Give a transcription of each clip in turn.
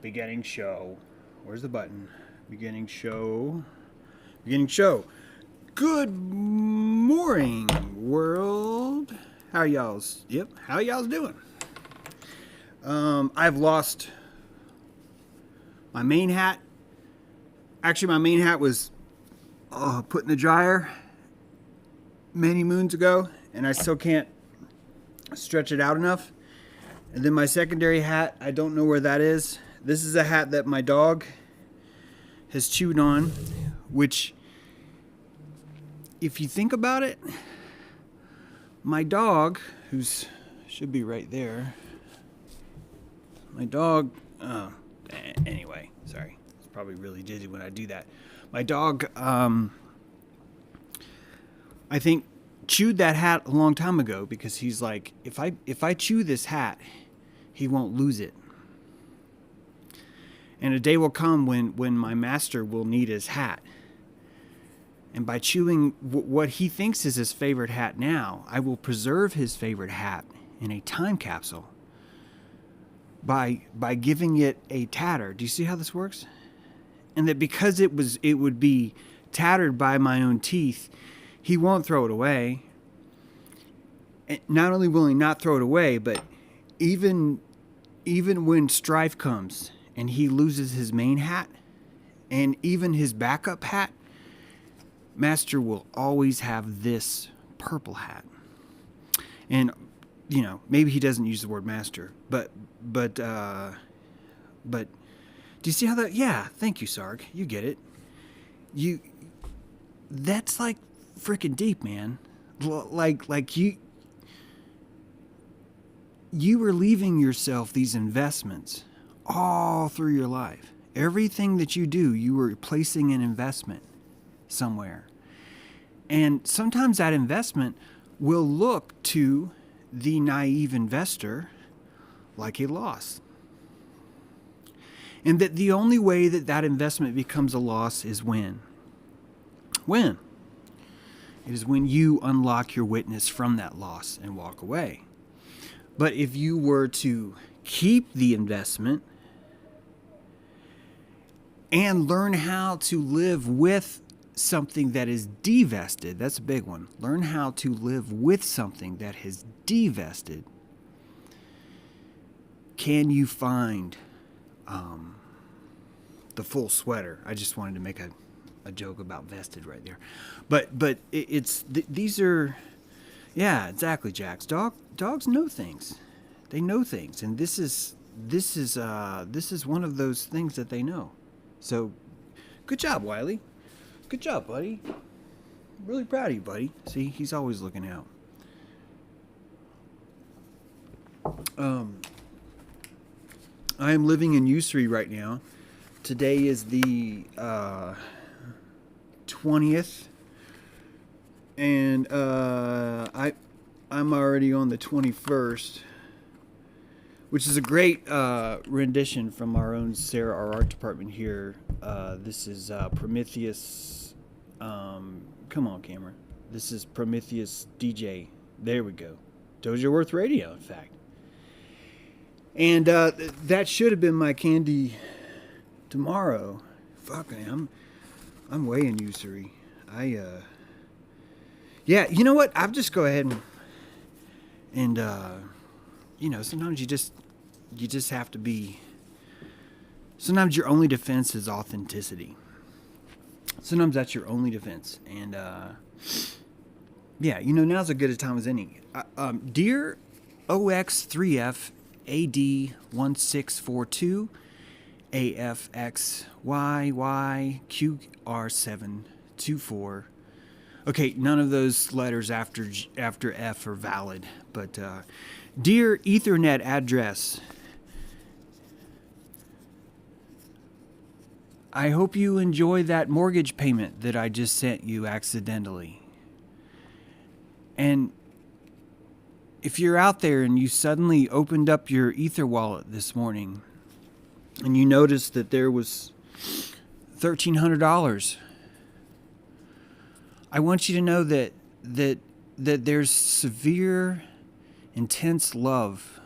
Beginning show. Where's the button? Beginning show. Good morning, world. How y'all's doing? I've lost my main hat. Actually, my main hat was put in the dryer many moons ago, and I still can't stretch it out enough. And then my secondary hat, I don't know where that is. This is a hat that my dog has chewed on, which, if you think about it, my dog, should be right there. My dog, anyway, sorry. It's probably really dizzy when I do that. My dog, I think, chewed that hat a long time ago because he's like, if I chew this hat, he won't lose it. And a day will come when my master will need his hat. And by chewing what he thinks is his favorite hat now, I will preserve his favorite hat in a time capsule by giving it a tatter. Do you see how this works? And that because it would be tattered by my own teeth, he won't throw it away. And not only will he not throw it away, but even when strife comes and he loses his main hat and even his backup hat, Master will always have this purple hat. And maybe he doesn't use the word master, but do you see how that? Yeah, thank you, Sarg. You get it. That's like freaking deep, man. like you were leaving yourself these investments all through your life. Everything that you do, you were placing an investment somewhere. And sometimes that investment will look to the naive investor like a loss. And that the only way that that investment becomes a loss is when? When? It is when you unlock your witness from that loss and walk away. But if you were to keep the investment and learn how to live with something that is divested, that's a big one. Learn how to live with something that has divested. Can you find the full sweater? I just wanted to make a joke about vested right there, but these are, yeah, exactly, Jax. Dogs know things. They know things, and this is one of those things that they know. So, good job, Wiley. Good job, buddy. Really proud of you, buddy. See, he's always looking out. I am living in usury right now. Today is the 20th, and I'm already on the 21st, which is a great rendition from our own Sarah, our art department here. This is Prometheus. Come on, camera. This is Prometheus DJ. There we go. Doja Worth Radio, in fact. And that should have been my candy tomorrow. Fuck, man, I'm way in usury. Yeah, you know what? I'll just go ahead and sometimes you just have to be. Sometimes your only defense is authenticity. Sometimes that's your only defense, and yeah, now's as good a time as any. Dear OX3F AD1642 AFXYYQR724. Okay, none of those letters after F are valid, but dear Ethernet address, I hope you enjoy that mortgage payment that I just sent you accidentally. And if you're out there and you suddenly opened up your Ether wallet this morning and you noticed that there was $1,300, I want you to know that there's severe, intense love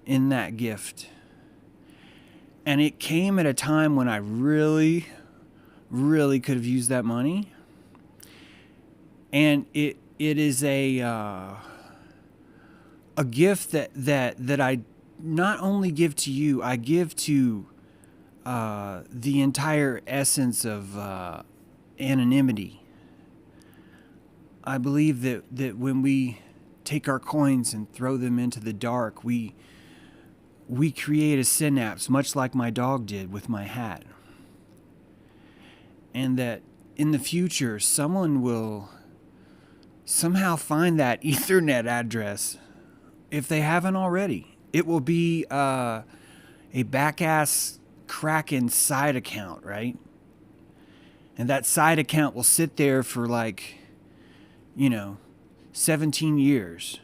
in that gift. And it came at a time when I really, really could have used that money. And it is a gift that I not only give to you, I give to the entire essence of anonymity. I believe that when we take our coins and throw them into the dark, we create a synapse, much like my dog did with my hat. And that in the future, someone will somehow find that Ethernet address, if they haven't already. It will be a back-ass Kraken side account, right? And that side account will sit there for 17 years.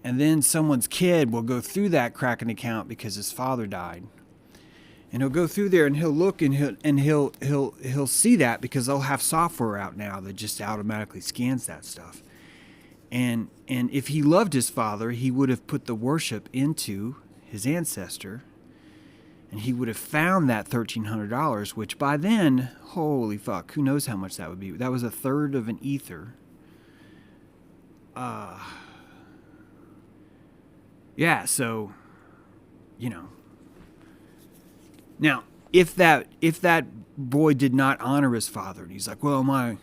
And then someone's kid will go through that Kraken account because his father died. And he'll go through there and he'll look and he'll see that because they'll have software out now that just automatically scans that stuff. And if he loved his father, he would have put the worship into his ancestor, and he would have found that $1,300, which by then, holy fuck, who knows how much that would be? That was a third of an ether. Yeah, so, Now, if that boy did not honor his father, and he's like, well, my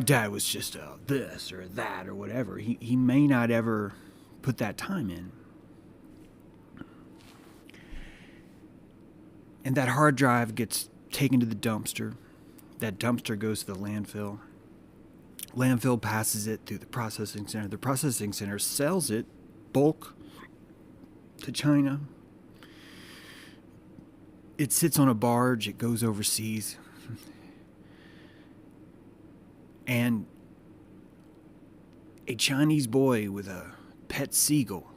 dad was just this or that or whatever, he may not ever put that time in. And that hard drive gets taken to the dumpster. That dumpster goes to the landfill. Landfill passes it through the processing center. The processing center sells it bulk to China. It sits on a barge. It goes overseas. And a Chinese boy with a pet seagull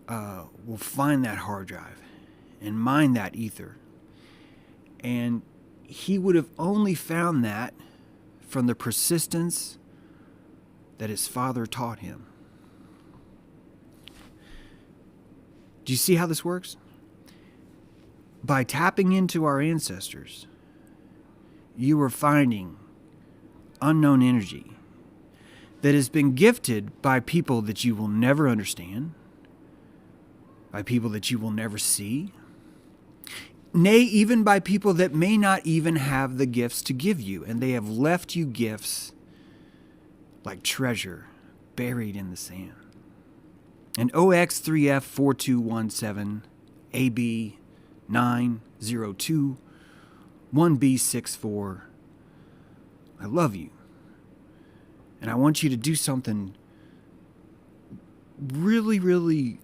will find that hard drive and mine that ether. And he would have only found that from the persistence that his father taught him. Do you see how this works? By tapping into our ancestors, you are finding unknown energy that has been gifted by people that you will never understand, by people that you will never see, nay, even by people that may not even have the gifts to give you, and they have left you gifts like treasure buried in the sand. And OX3F4217 AB 902 1B64, I love you. And I want you to do something really, really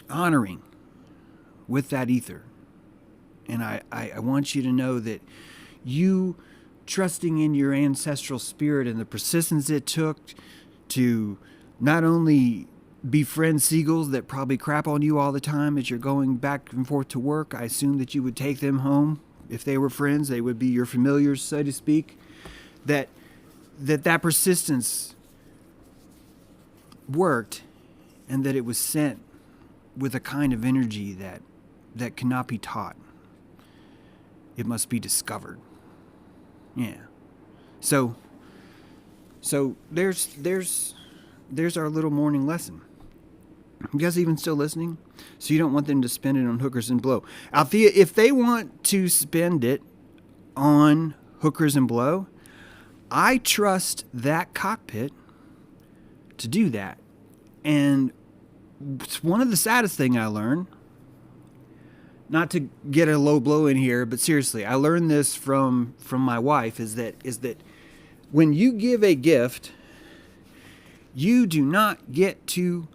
honoring with that ether. And I want you to know that you trusting in your ancestral spirit and the persistence it took to not only befriend seagulls that probably crap on you all the time as you're going back and forth to work. I assume that you would take them home. If they were friends, they would be your familiars, so to speak. That persistence worked, and that it was sent with a kind of energy that cannot be taught. It must be discovered. Yeah. So there's our little morning lesson. You guys even still listening? So you don't want them to spend it on hookers and blow. Althea, if they want to spend it on hookers and blow, I trust that cockpit to do that. And it's one of the saddest thing I learned, not to get a low blow in here, but seriously, I learned this from my wife, is that when you give a gift, you do not get to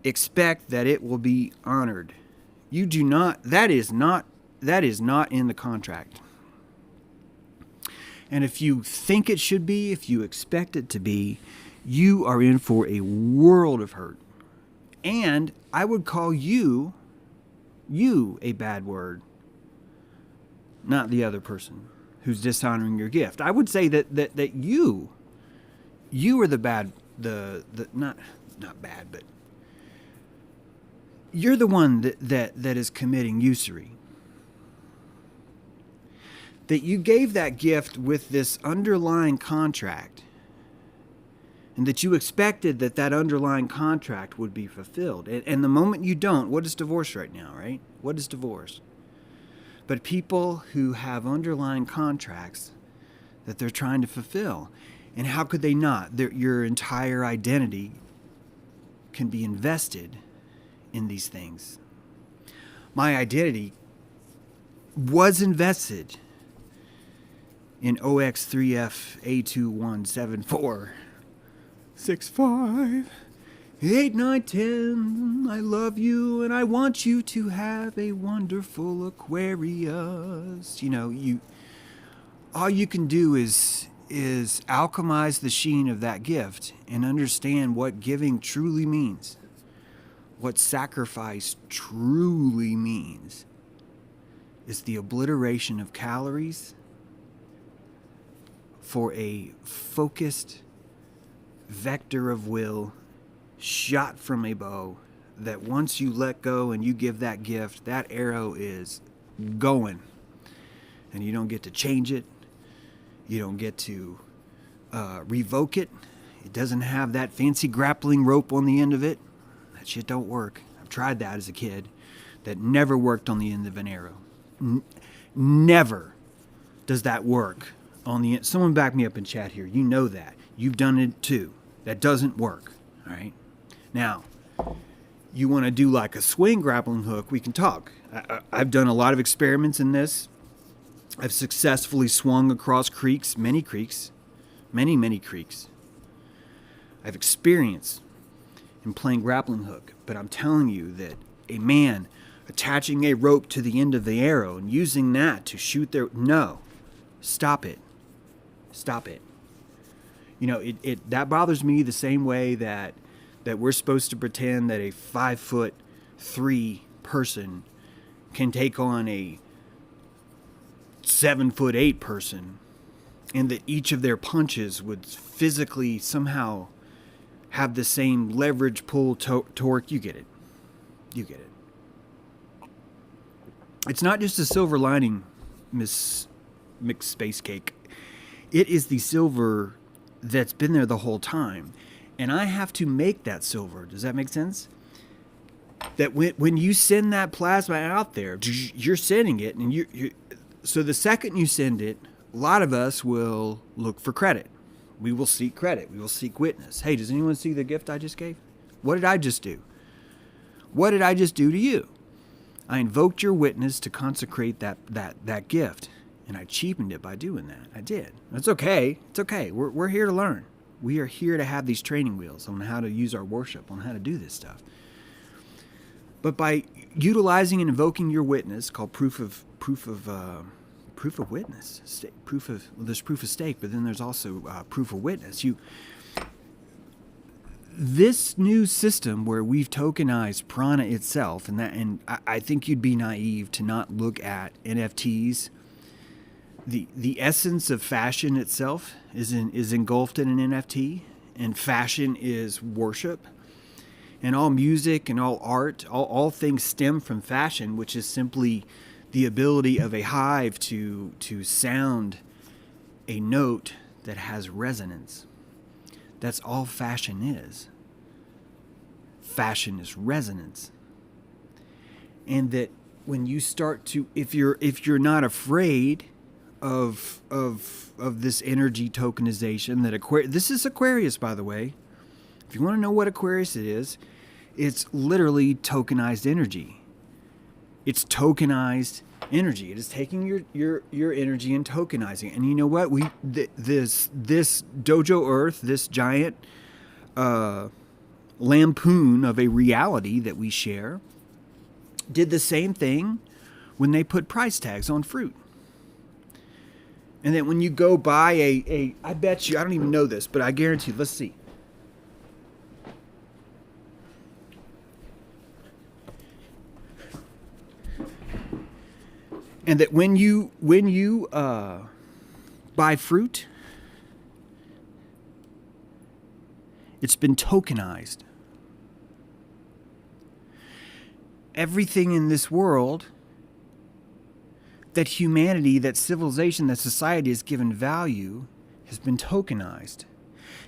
expect that it will be honored. You do not, that is not in the contract. And if you think it should be, if you expect it to be, you are in for a world of hurt. And I would call you a bad word, not the other person who's dishonoring your gift. I would say that you are the bad, not bad, but you're the one that is committing usury. That you gave that gift with this underlying contract, and that you expected that underlying contract would be fulfilled. And the moment you don't, what is divorce right now, right? What is divorce? But people who have underlying contracts that they're trying to fulfill. And how could they not? Your entire identity can be invested in these things. My identity was invested in OX3F8217465 8, 9, 10. I love you and I want you to have a wonderful Aquarius. All you can do is alchemize the sheen of that gift and understand what giving truly means. What sacrifice truly means is the obliteration of calories for a focused vector of will shot from a bow that once you let go and you give that gift, that arrow is going. And you don't get to change it. You don't get to revoke it. It doesn't have that fancy grappling rope on the end of it. That shit don't work. I've tried that as a kid. That never worked on the end of an arrow. Never does that work on the end. Someone back me up in chat here. You know that. You've done it too. That doesn't work. All right. Now, you want to do like a swing grappling hook, we can talk. I've done a lot of experiments in this. I've successfully swung across creeks, many, many creeks. I've experienced in playing grappling hook, but I'm telling you that a man attaching a rope to the end of the arrow and using that to shoot their... No. Stop it. Stop it. You know, that bothers me the same way that we're supposed to pretend that a 5'3" person can take on a 7'8" person, and that each of their punches would physically somehow have the same leverage, pull, torque. You get it. You get it. It's not just a silver lining, Miss Mixed Space Cake. It is the silver that's been there the whole time. And I have to make that silver. Does that make sense? That when you send that plasma out there, you're sending it. And so the second you send it, a lot of us will look for credit. We will seek credit. We will seek witness. Hey, does anyone see the gift I just gave? What did I just do? What did I just do to you? I invoked your witness to consecrate that gift. And I cheapened it by doing that. I did. It's okay. It's okay. We're here to learn. We are here to have these training wheels on how to use our worship, on how to do this stuff. But by utilizing and invoking your witness, called proof of witness, there's proof of stake, but then there's also proof of witness. This new system where we've tokenized prana itself, and I think you'd be naive to not look at NFTs. The essence of fashion itself is engulfed in an NFT, and fashion is worship. And all music and all art, all things stem from fashion, which is simply the ability of a hive to sound a note that has resonance. That's all fashion is. Fashion is resonance. And that when you start to, if you're not afraid of this energy tokenization, that this is Aquarius, by the way. If you want to know what Aquarius it is, it's literally tokenized energy. It's tokenized energy. It is taking your energy and tokenizing it. And you know what? This Dojo Earth, this giant lampoon of a reality that we share, did the same thing when they put price tags on fruit. And then when you go buy I bet you, I don't even know this, but I guarantee you, let's see. And that when you buy fruit, it's been tokenized. Everything in this world that humanity, that civilization, that society has given value has been tokenized.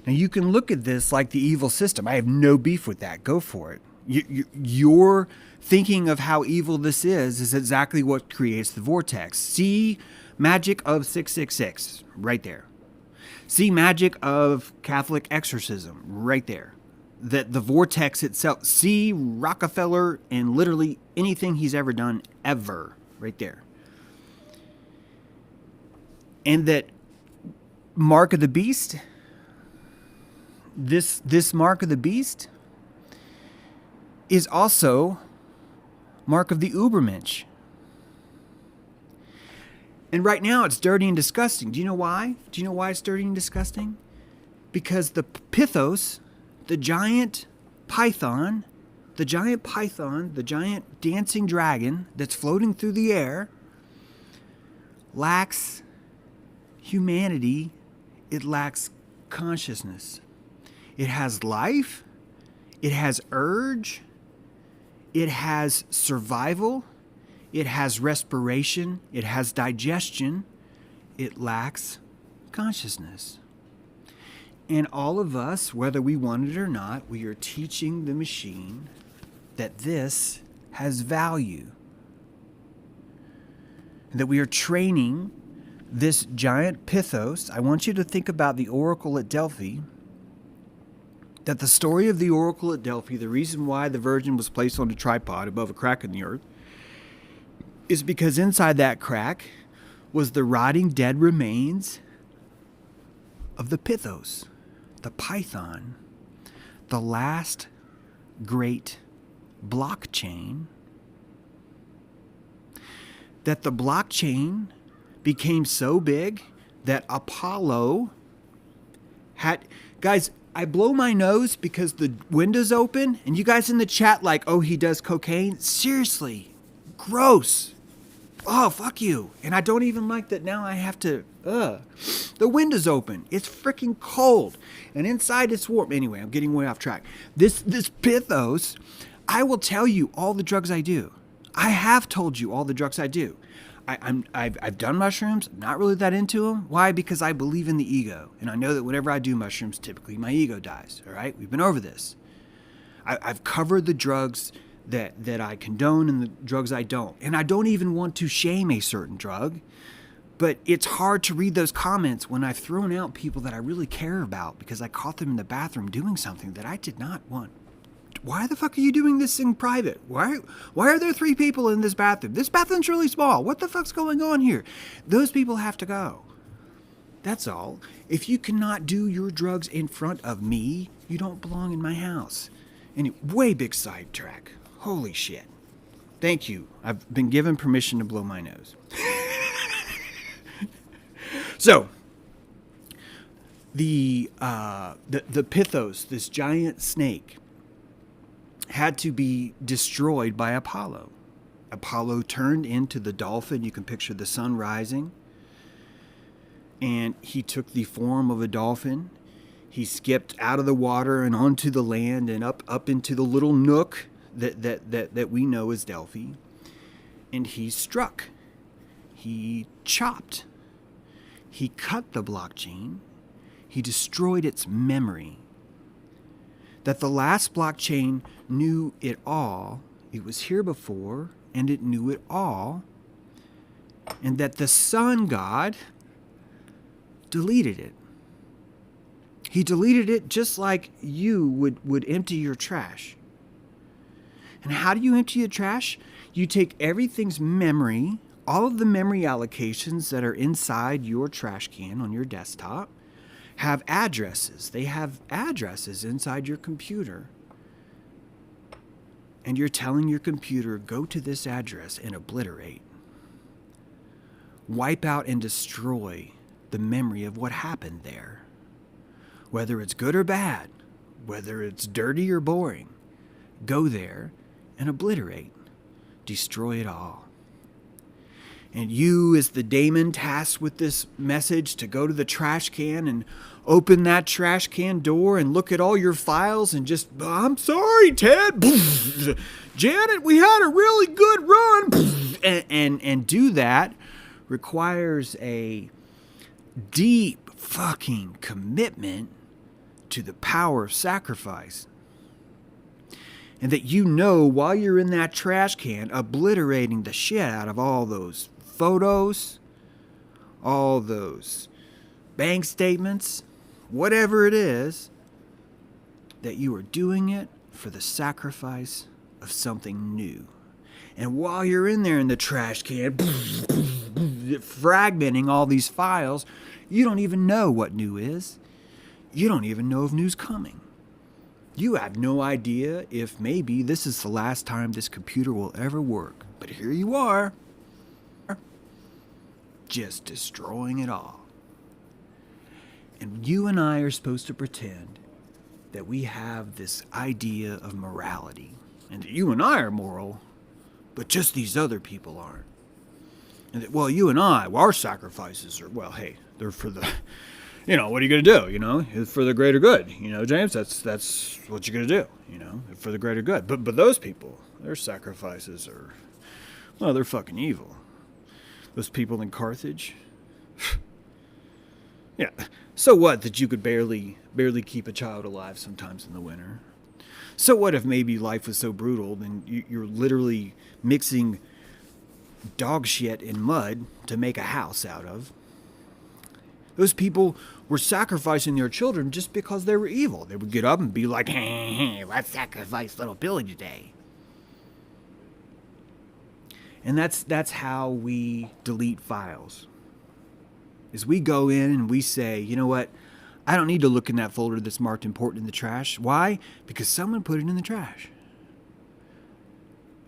Now you can look at this like the evil system. I have no beef with that. Go for it. Your thinking of how evil this is exactly what creates the vortex. See magic of 666 right there. See magic of Catholic exorcism right there. That the vortex itself. See Rockefeller and literally anything he's ever done ever right there. And that mark of the beast, this mark of the beast is also mark of the Ubermensch. And right now it's dirty and disgusting. Do you know why? Do you know why it's dirty and disgusting? Because the Pythos, the giant python, the giant dancing dragon that's floating through the air, lacks humanity. It lacks consciousness. It has life. It has urge. It has survival. It has respiration. It has digestion. It lacks consciousness. And all of us, whether we want it or not, we are teaching the machine that this has value. And that we are training this giant Pythos. I want you to think about the oracle at Delphi. That the story of the oracle at Delphi, the reason why the Virgin was placed on a tripod above a crack in the earth, is because inside that crack was the rotting dead remains of the Pithos, the python, the last great blockchain. That the blockchain became so big that Apollo had... Guys, I blow my nose because the window's open, and you guys in the chat like, oh, he does cocaine? Seriously. Gross. Oh, fuck you. And I don't even like that now I have to... The window's open. It's freaking cold. And inside it's warm. Anyway, I'm getting way off track. This Pithos, I will tell you all the drugs I do. I have told you all the drugs I do. I've done mushrooms, not really that into them. Why? Because I believe in the ego. And I know that whenever I do mushrooms, typically my ego dies. All right? We've been over this. I've covered the drugs that I condone and the drugs I don't. And I don't even want to shame a certain drug. But it's hard to read those comments when I've thrown out people that I really care about because I caught them in the bathroom doing something that I did not want. Why the fuck are you doing this in private? Why are there 3 people in this bathroom? This bathroom's really small. What the fuck's going on here? Those people have to go. That's all. If you cannot do your drugs in front of me, you don't belong in my house. Anyway, way big sidetrack. Holy shit. Thank you. I've been given permission to blow my nose. So, the Pithos, this giant snake, had to be destroyed by Apollo. Apollo turned into the dolphin. You can picture the sun rising. And he took the form of a dolphin. He skipped out of the water and onto the land and up into the little nook that we know as Delphi. And he struck. He chopped. He cut the blockchain. He destroyed its memory. That the last blockchain knew it all. It was here before, and it knew it all. And that the sun god deleted it. He deleted it just like you would empty your trash. And how do you empty your trash? You take everything's memory, all of the memory allocations that are inside your trash can on your desktop, have addresses. They have addresses inside your computer. And you're telling your computer, go to this address and obliterate. Wipe out and destroy the memory of what happened there. Whether it's good or bad, whether it's dirty or boring, go there and obliterate. Destroy it all. And you, as the daemon tasked with this message, to go to the trash can and open that trash can door and look at all your files and just, I'm sorry, Ted. Janet, we had a really good run. And do that requires a deep fucking commitment to the power of sacrifice. And that you know while you're in that trash can obliterating the shit out of all those photos, all those bank statements, whatever it is, that you are doing it for the sacrifice of something new. And while you're in there in the trash can, fragmenting all these files, you don't even know what new is. You don't even know if new's coming. You have no idea if maybe this is the last time this computer will ever work. But here you are, just destroying it all. And you and I are supposed to pretend that we have this idea of morality. And that you and I are moral, but just these other people aren't. And that, well, you and I, our sacrifices are, well, hey, they're for the... You know, what are you going to do? You know, it's for the greater good. You know, James, that's what you're going to do. You know, for the greater good. But those people, their sacrifices are, well, they're fucking evil. Those people in Carthage. Yeah. So what that you could barely keep a child alive sometimes in the winter? So what if maybe life was so brutal then you're literally mixing dog shit and mud to make a house out of? Those people were sacrificing their children just because they were evil. They would get up and be like, hey, let's sacrifice little Billy today. And that's how we delete files. is we go in and we say, you know what? I don't need to look in that folder that's marked important in the trash. Why? Because someone put it in the trash.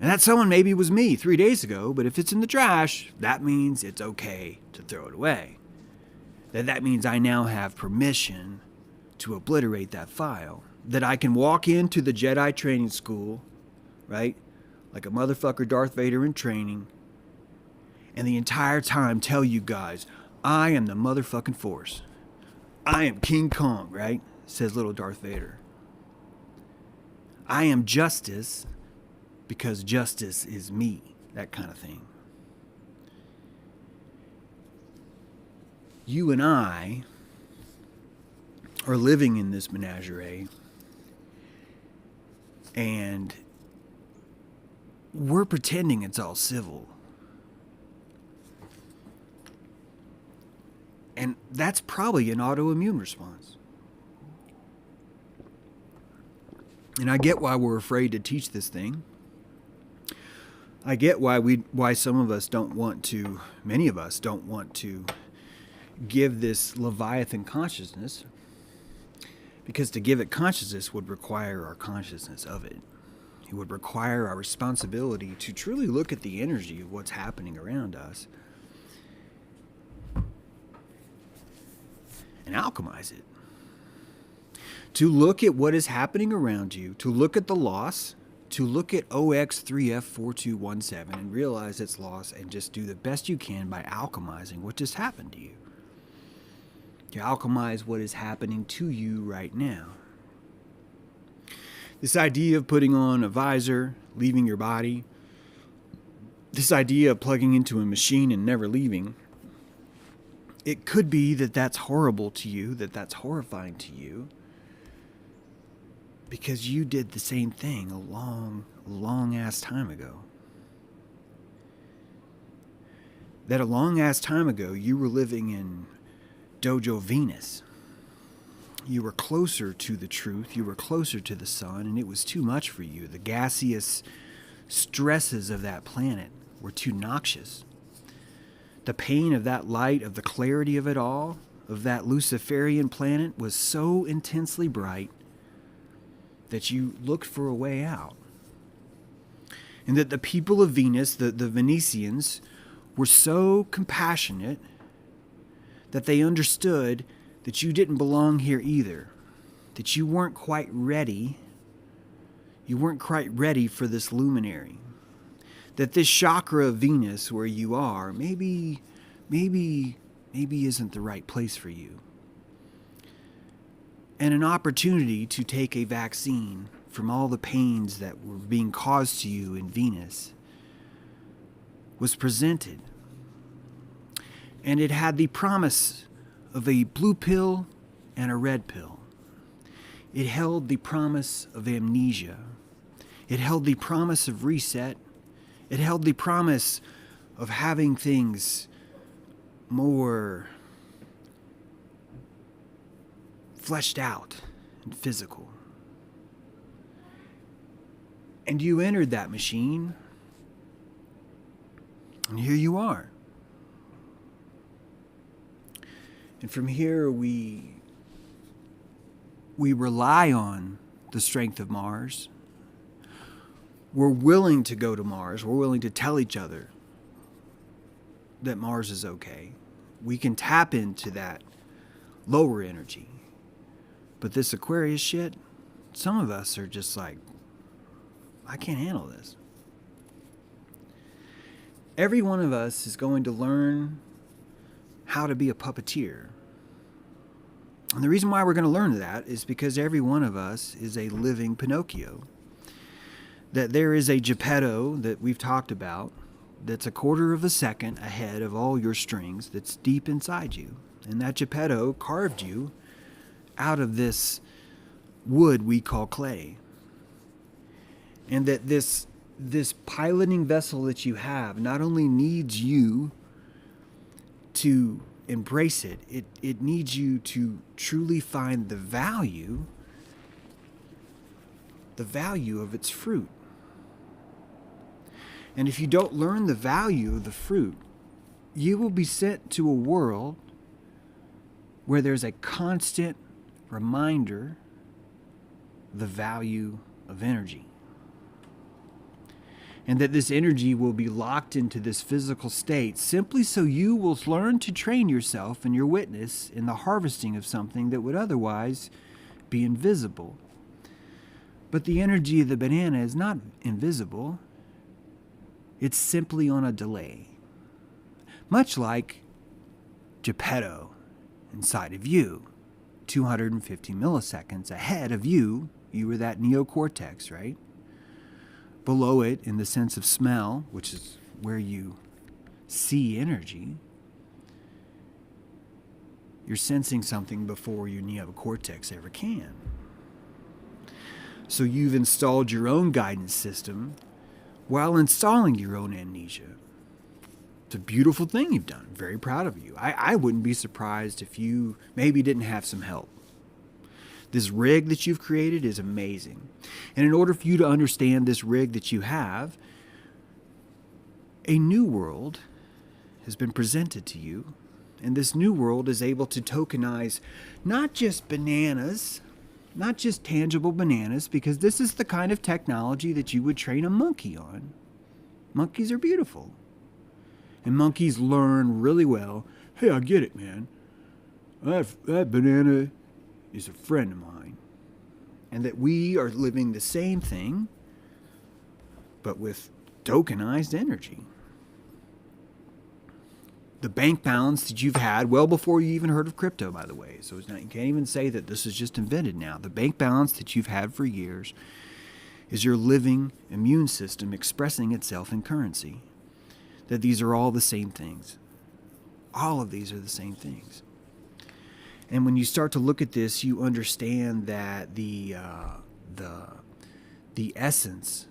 And that someone maybe was me 3 days ago, but if it's in the trash, that means it's okay to throw it away. That means I now have permission to obliterate that file. That I can walk into the Jedi training school, right? Like a motherfucker Darth Vader in training, and the entire time tell you guys, I am the motherfucking Force. I am King Kong, right? Says little Darth Vader. I am justice because justice is me. That kind of thing. You and I are living in this menagerie, and we're pretending it's all civil. And that's probably an autoimmune response. And I get why we're afraid to teach this thing. I get why some of us don't want to, many of us don't want to give this Leviathan consciousness, because to give it consciousness would require our consciousness of it. It would require our responsibility to truly look at the energy of what's happening around us and alchemize it. To look at what is happening around you, to look at the loss, to look at OX3F4217 and realize its loss, and just do the best you can by alchemizing what just happened to you. To alchemize what is happening to you right now. This idea of putting on a visor, leaving your body, this idea of plugging into a machine and never leaving, it could be that that's horrible to you, that that's horrifying to you, because you did the same thing a long ass time ago. That a long ass time ago you were living in Dojo Venus. You were closer to the truth, you were closer to the sun, and it was too much for you. The gaseous stresses of that planet were too noxious. The pain of that light, of the clarity of it all, of that Luciferian planet was so intensely bright that you looked for a way out. And that the people of Venus, the Venetians, were so compassionate that they understood that you didn't belong here either. That you weren't quite ready. You weren't quite ready for this luminary. That this chakra of Venus where you are, maybe isn't the right place for you. And an opportunity to take a vaccine from all the pains that were being caused to you in Venus was presented. And it had the promise of a blue pill and a red pill. It held the promise of amnesia. It held the promise of reset. It held the promise of having things more fleshed out and physical. And you entered that machine, and here you are. And from here we rely on the strength of Mars. We're willing to go to Mars. We're willing to tell each other that Mars is okay. We can tap into that lower energy. But this Aquarius shit, some of us are just like, I can't handle this. Every one of us is going to learn how to be a puppeteer. And the reason why we're going to learn that is because every one of us is a living Pinocchio. That there is a Geppetto that we've talked about that's a quarter of a second ahead of all your strings that's deep inside you. And that Geppetto carved you out of this wood we call clay. And that this piloting vessel that you have not only needs you to embrace it, it needs you to truly find the value of its fruit. And if you don't learn the value of the fruit, you will be sent to a world where there's a constant reminder of the value of energy. And that this energy will be locked into this physical state simply so you will learn to train yourself and your witness in the harvesting of something that would otherwise be invisible. But the energy of the banana is not invisible. It's simply on a delay. Much like Geppetto inside of you, 250 milliseconds ahead of you. You were that neocortex, right? Below it, in the sense of smell, which is where you see energy, you're sensing something before your neocortex ever can. So you've installed your own guidance system while installing your own amnesia. It's a beautiful thing you've done. I'm very proud of you. I wouldn't be surprised if you maybe didn't have some help. This rig that you've created is amazing. And in order for you to understand this rig that you have, a new world has been presented to you. And this new world is able to tokenize not just bananas, not just tangible bananas, because this is the kind of technology that you would train a monkey on. Monkeys are beautiful. And monkeys learn really well. Hey, I get it, man. That banana is a friend of mine. And that we are living the same thing, but with tokenized energy. The bank balance that you've had well before you even heard of crypto, by the way. So it's not, you can't even say that this is just invented now. The bank balance that you've had for years is your living immune system expressing itself in currency. That these are all the same things. All of these are the same things. And when you start to look at this, you understand that the essence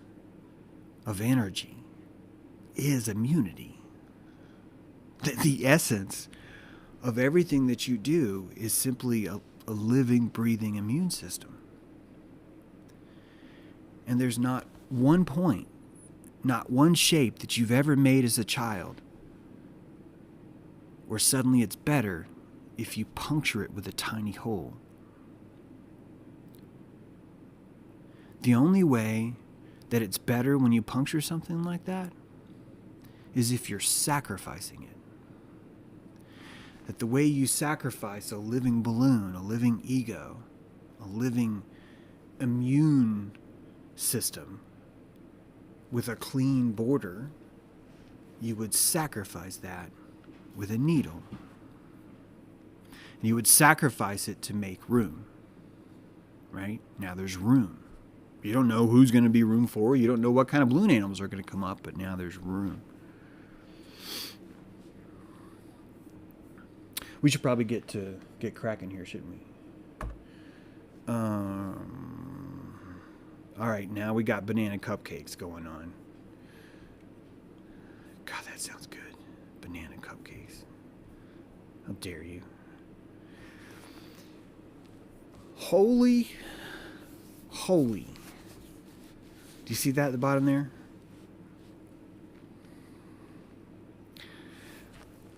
of energy is immunity. The essence of everything that you do is simply a living, breathing immune system. And there's not one point, not one shape that you've ever made as a child where suddenly it's better if you puncture it with a tiny hole. The only way that it's better when you puncture something like that is if you're sacrificing it. That the way you sacrifice a living balloon, a living ego, a living immune system with a clean border, you would sacrifice that with a needle. And you would sacrifice it to make room. Right? Now there's room. You don't know who's going to be room for. You don't know what kind of balloon animals are going to come up, but now there's room. We should probably get cracking here, shouldn't we? All right, now we got banana cupcakes going on. God, that sounds good. Banana cupcakes. How dare you? Holy. Do you see that at the bottom there?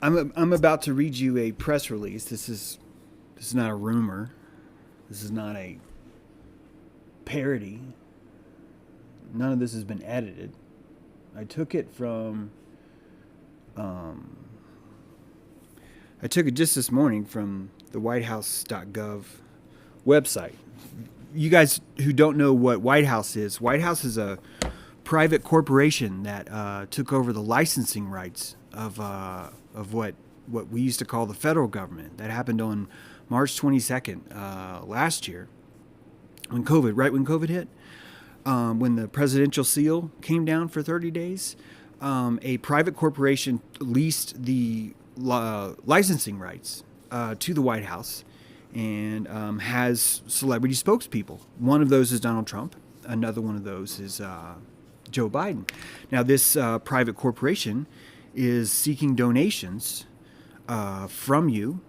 I'm about to read you a press release. This is not a rumor. This is not a parody. None of this has been edited. I took it from I took it just this morning from the whitehouse.gov website. You guys who don't know what White House is a private corporation that took over the licensing rights of what we used to call the federal government. That happened on March 22nd last year, when COVID hit, when the presidential seal came down for 30 days. A private corporation leased the licensing rights to the White House and has celebrity spokespeople. One of those is Donald Trump. Another one of those is Joe Biden. Now, this private corporation is seeking donations from you,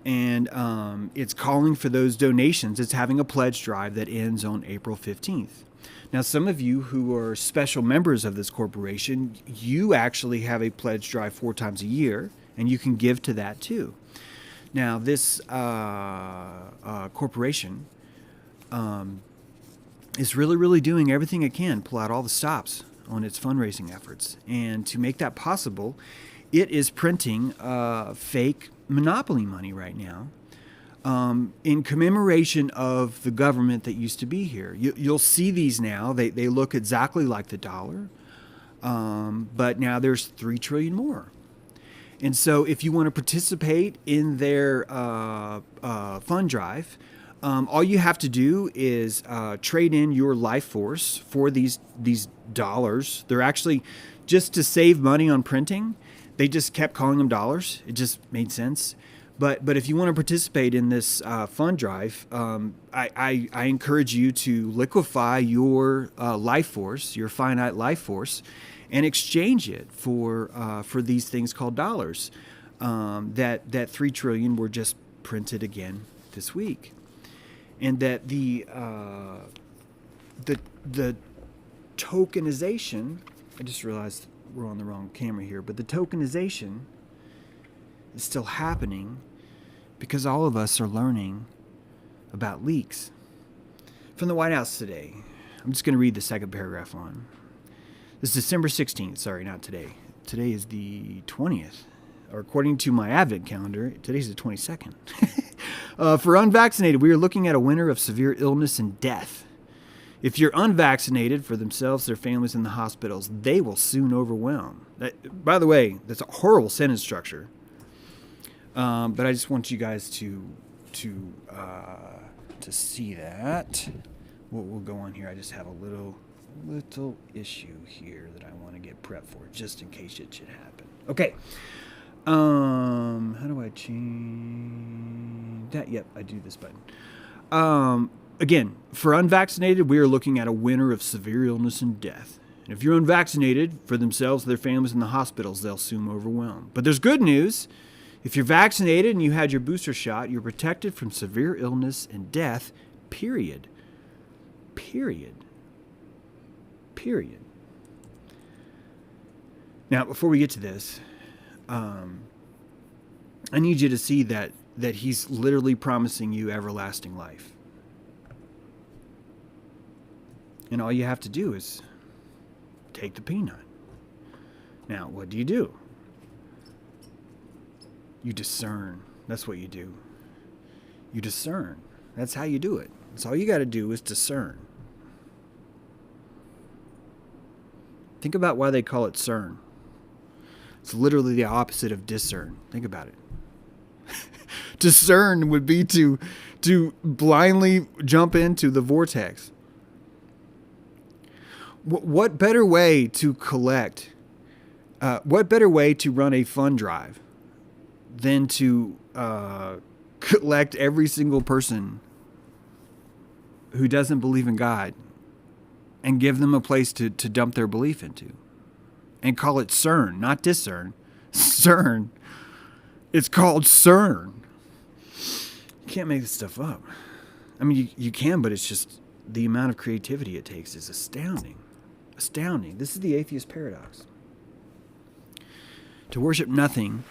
and it's calling for those donations. It's having a pledge drive that ends on April 15th. Now, some of you who are special members of this corporation, you actually have a pledge drive 4 times a year, and you can give to that too. Now, this corporation is really, really doing everything it can, pull out all the stops on its fundraising efforts. And to make that possible, it is printing fake monopoly money right now in commemoration of the government that used to be here. You'll see these now. They look exactly like the dollar, but now there's 3 trillion more. And so if you want to participate in their fund drive, all you have to do is trade in your life force for these dollars. They're actually, just to save money on printing, they just kept calling them dollars. It just made sense. But if you want to participate in this fund drive, I encourage you to liquefy your life force, your finite life force, and exchange it for these things called dollars. That 3 trillion were just printed again this week. And that the tokenization, I just realized we're on the wrong camera here, but the tokenization is still happening because all of us are learning about leaks. From the White House today, I'm just going to read the second paragraph on. This is December 16th, sorry, not today. Today is the 20th, or according to my Advent calendar, today's the 22nd. For unvaccinated, we are looking at a winter of severe illness and death. If you're unvaccinated, for themselves, their families, in the hospitals, they will soon overwhelm. By the way, that's a horrible sentence structure. But I just want you guys to see that. We'll go on here. I just have a little issue here that I want to get prepped for, just in case it should happen. Okay. How do I change that? Yep, I do this button. Again, for unvaccinated, we are looking at a winter of severe illness and death. And if you're unvaccinated, for themselves, their families in the hospitals, they'll soon overwhelm. But there's good news. If you're vaccinated and you had your booster shot, you're protected from severe illness and death, period. Period. Period. Now, before we get to this, I need you to see that he's literally promising you everlasting life. And all you have to do is take the peanut. Now, what do? You discern. That's what you do. You discern. That's how you do it. That's all you got to do is discern. Think about why they call it CERN. It's literally the opposite of discern. Think about it. Discern would be to blindly jump into the vortex. What better way to collect? What better way to run a fund drive than to collect every single person who doesn't believe in God and give them a place to dump their belief into? And call it CERN, not discern. CERN. It's called CERN. You can't make this stuff up. I mean, you can, but it's just the amount of creativity it takes is astounding. Astounding. This is the atheist paradox. To worship nothing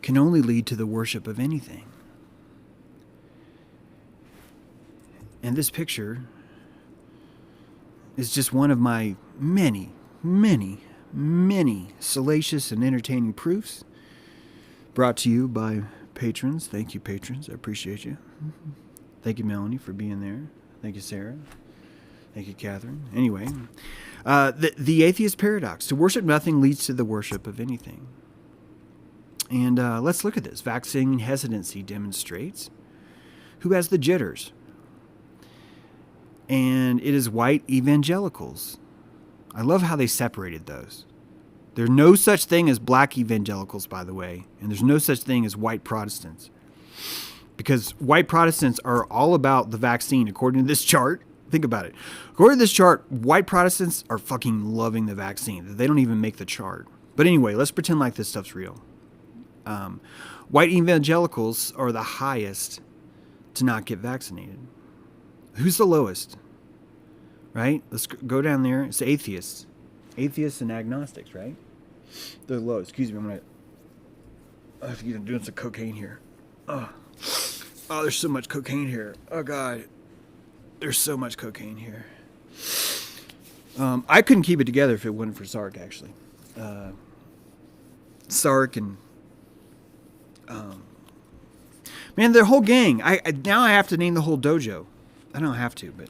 can only lead to the worship of anything. And this picture is just one of my many, many, many salacious and entertaining proofs brought to you by patrons. Thank you, patrons. I appreciate you. Thank you, Melanie, for being there. Thank you, Sarah. Thank you, Catherine. Anyway, the atheist paradox. To worship nothing leads to the worship of anything. And let's look at this. Vaccine hesitancy demonstrates who has the jitters. And it is white evangelicals. I love how they separated those. There's no such thing as black evangelicals, by the way, and there's no such thing as white Protestants. Because white Protestants are all about the vaccine, according to this chart. Think about it. According to this chart, white Protestants are fucking loving the vaccine. They don't even make the chart. But anyway, let's pretend like this stuff's real. White evangelicals are the highest to not get vaccinated. Who's the lowest? Right? Let's go down there. It's atheists. Atheists and agnostics, right? They're low. Excuse me, I'm doing some cocaine here. Oh, there's so much cocaine here. Oh, God. There's so much cocaine here. I couldn't keep it together if it wasn't for Sark, actually. Sark and... man, the whole gang. Now I have to name the whole dojo. I don't have to, but...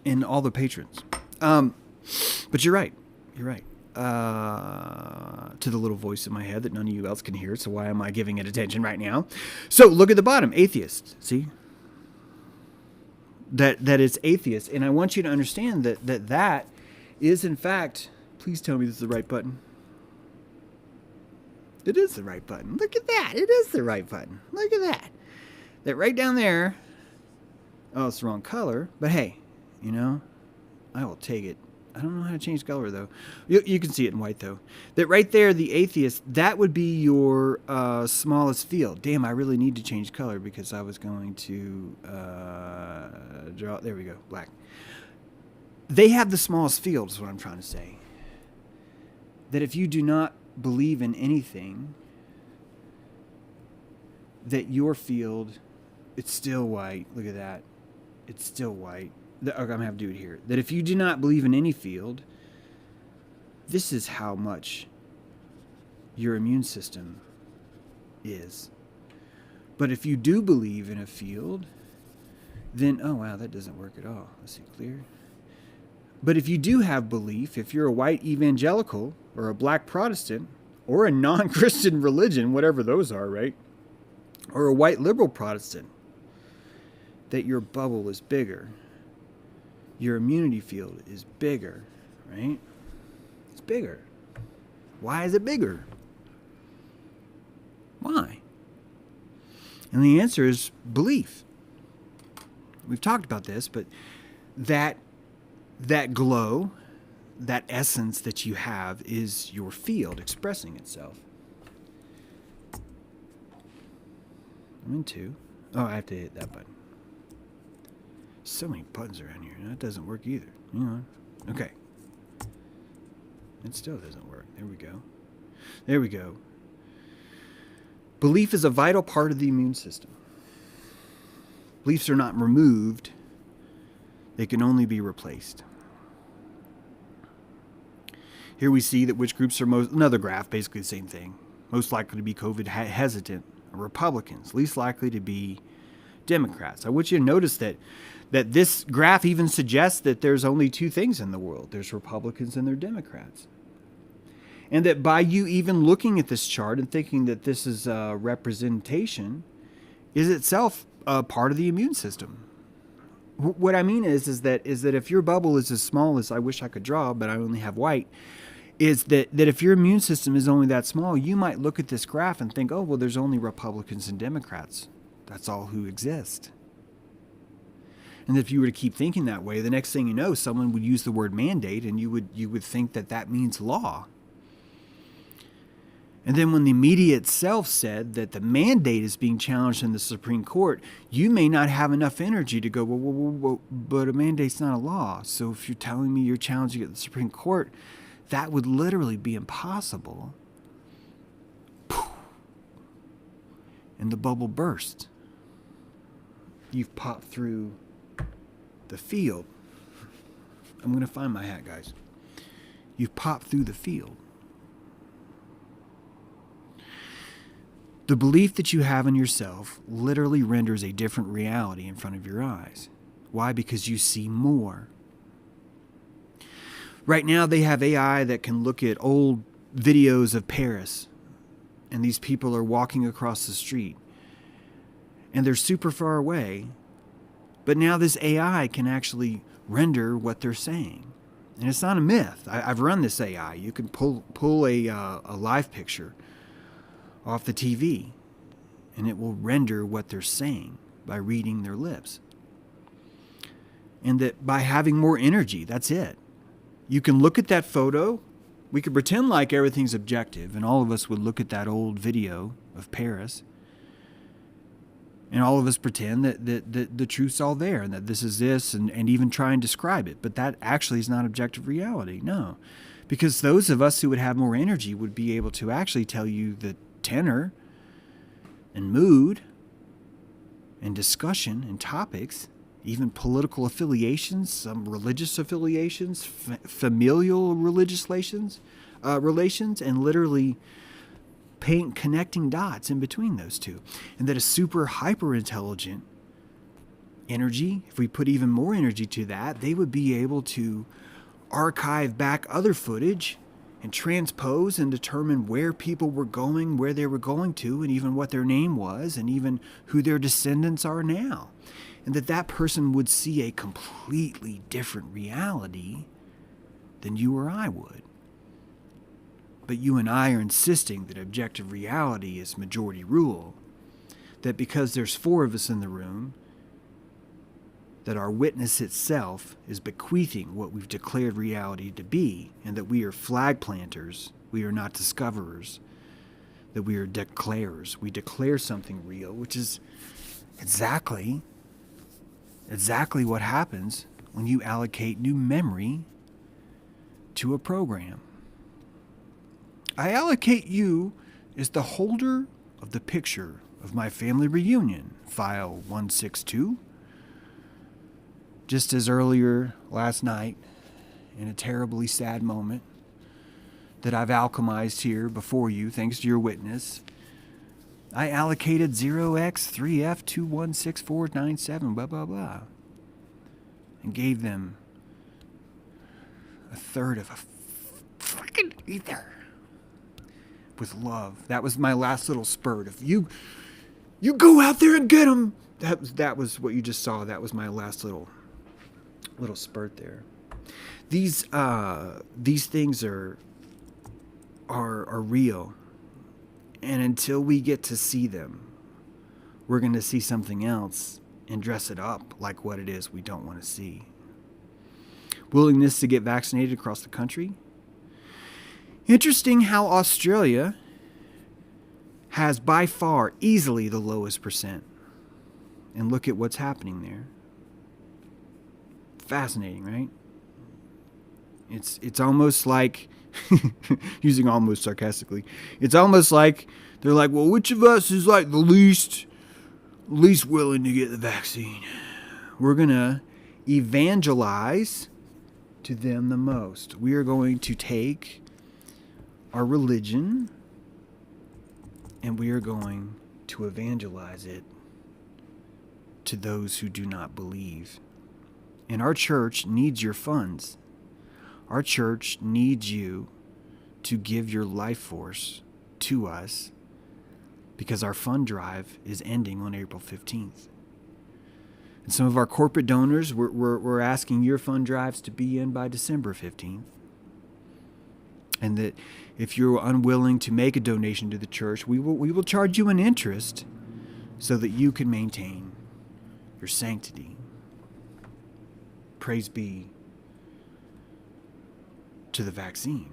And all the patrons. But you're right. You're right. To the little voice in my head that none of you else can hear, so why am I giving it attention right now? So look at the bottom, atheist. See? That it's atheist, and I want you to understand that is in fact. Please tell me this is the right button. It is the right button. Look at that. It is the right button. Look at that. That right down there. Oh, it's the wrong color, but hey, you know, I will take it. I don't know how to change color, though. You can see it in white, though. That right there, the atheist, that would be your smallest field. Damn, I really need to change color because I was going to draw. There we go, black. They have the smallest field, is what I'm trying to say. That if you do not believe in anything, that your field, it's still white. Look at that. It's still white. Okay, I'm going to have to do it here. That if you do not believe in any field, this is how much your immune system is. But if you do believe in a field, then, oh wow, that doesn't work at all. Let's see, clear. But if you do have belief, if you're a white evangelical or a black Protestant or a non-Christian religion, whatever those are, right? Or a white liberal Protestant, that your bubble is bigger. Your immunity field is bigger, right? It's bigger. Why is it bigger? Why? And the answer is belief. We've talked about this, but that glow, that essence that you have is your field expressing itself. I'm in 2. Oh, I have to hit that button. So many buttons around here. That doesn't work either. You know. Okay. It still doesn't work. There we go. There we go. Belief is a vital part of the immune system. Beliefs are not removed. They can only be replaced. Here we see that which groups are most... Another graph, basically the same thing. Most likely to be COVID hesitant are Republicans. Least likely to be Democrats. I want you to notice that this graph even suggests that there's only 2 things in the world. There's Republicans and there's Democrats. And that by you even looking at this chart and thinking that this is a representation is itself a part of the immune system. What I mean is that if your bubble is as small as I wish I could draw, but I only have white, is that if your immune system is only that small, you might look at this graph and think, oh, well, there's only Republicans and Democrats. That's all who exist. And if you were to keep thinking that way, the next thing you know, someone would use the word mandate, and you would think that means law. And then when the media itself said that the mandate is being challenged in the Supreme Court, you may not have enough energy to go, well, but a mandate's not a law. So if you're telling me you're challenging it at the Supreme Court, that would literally be impossible. And the bubble burst. You've popped through the field. I'm going to find my hat, guys. You've popped through the field. The belief that you have in yourself literally renders a different reality in front of your eyes. Why? Because you see more. Right now, they have AI that can look at old videos of Paris, and these people are walking across the street, and they're super far away, but now this AI can actually render what they're saying. And it's not a myth. I've run this AI. You can pull a live picture off the TV, and it will render what they're saying by reading their lips. And that by having more energy, that's it. You can look at that photo. We could pretend like everything's objective, and all of us would look at that old video of Paris, and all of us pretend that the truth's all there, and that this is this, and even try and describe it. But that actually is not objective reality, no. Because those of us who would have more energy would be able to actually tell you the tenor and mood and discussion and topics, even political affiliations, some religious affiliations, familial relations, and literally connecting dots in between those two. And that a super hyper intelligent energy, if we put even more energy to that, they would be able to archive back other footage and transpose and determine where people were going, where they were going to, and even what their name was, and even who their descendants are now. And that person would see a completely different reality than you or I would. But you and I are insisting that objective reality is majority rule. That because there's 4 of us in the room, that our witness itself is bequeathing what we've declared reality to be, and that we are flag planters, we are not discoverers, that we are declarers. We declare something real, which is exactly what happens when you allocate new memory to a program. I allocate you as the holder of the picture of my family reunion, file 162. Just as earlier last night, in a terribly sad moment that I've alchemized here before you, thanks to your witness, I allocated 0x3F216497, blah, blah, blah, and gave them a third of a freaking ether with love. That was my last little spurt. If you go out there and get them, that was what you just saw. That was my last little spurt there. These things are real, and until we get to see them, we're going to see something else and dress it up like what it is we don't want to see. Willingness to get vaccinated across the country. Interesting how Australia has by far easily the lowest percent. And look at what's happening there. Fascinating, right? It's almost like, using almost sarcastically, it's almost like they're like, well, which of us is like the least willing to get the vaccine? We're going to evangelize to them the most. We are going to take our religion and we are going to evangelize it to those who do not believe. And our church needs your funds. Our church needs you to give your life force to us because our fund drive is ending on April 15th. And some of our corporate donors, we're asking your fund drives to be in by December 15th. And that if you're unwilling to make a donation to the church, we will charge you an interest so that you can maintain your sanctity. Praise be to the vaccine.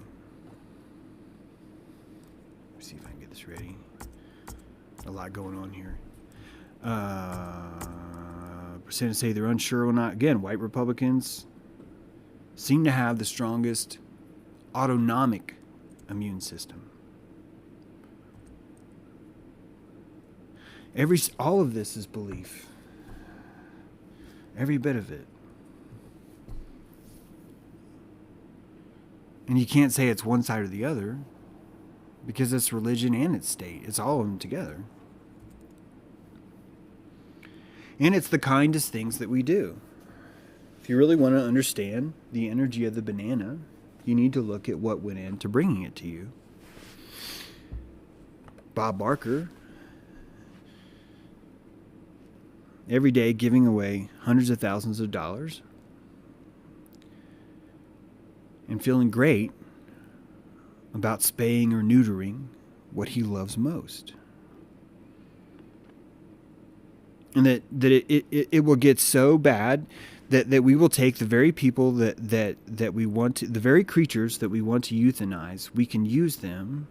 Let's see if I can get this ready. A lot going on here. Percent say they're unsure or not. Again, white Republicans seem to have the strongest autonomic immune system. All of this is belief. Every bit of it. And you can't say it's one side or the other because it's religion and it's state. It's all of them together. And it's the kindest things that we do. If you really want to understand the energy of the banana, you need to look at what went into bringing it to you. Bob Barker, every day giving away hundreds of thousands of dollars and feeling great about spaying or neutering what he loves most. And that it will get so bad that we will take the very people that we want to, the very creatures that we want to euthanize, we can use them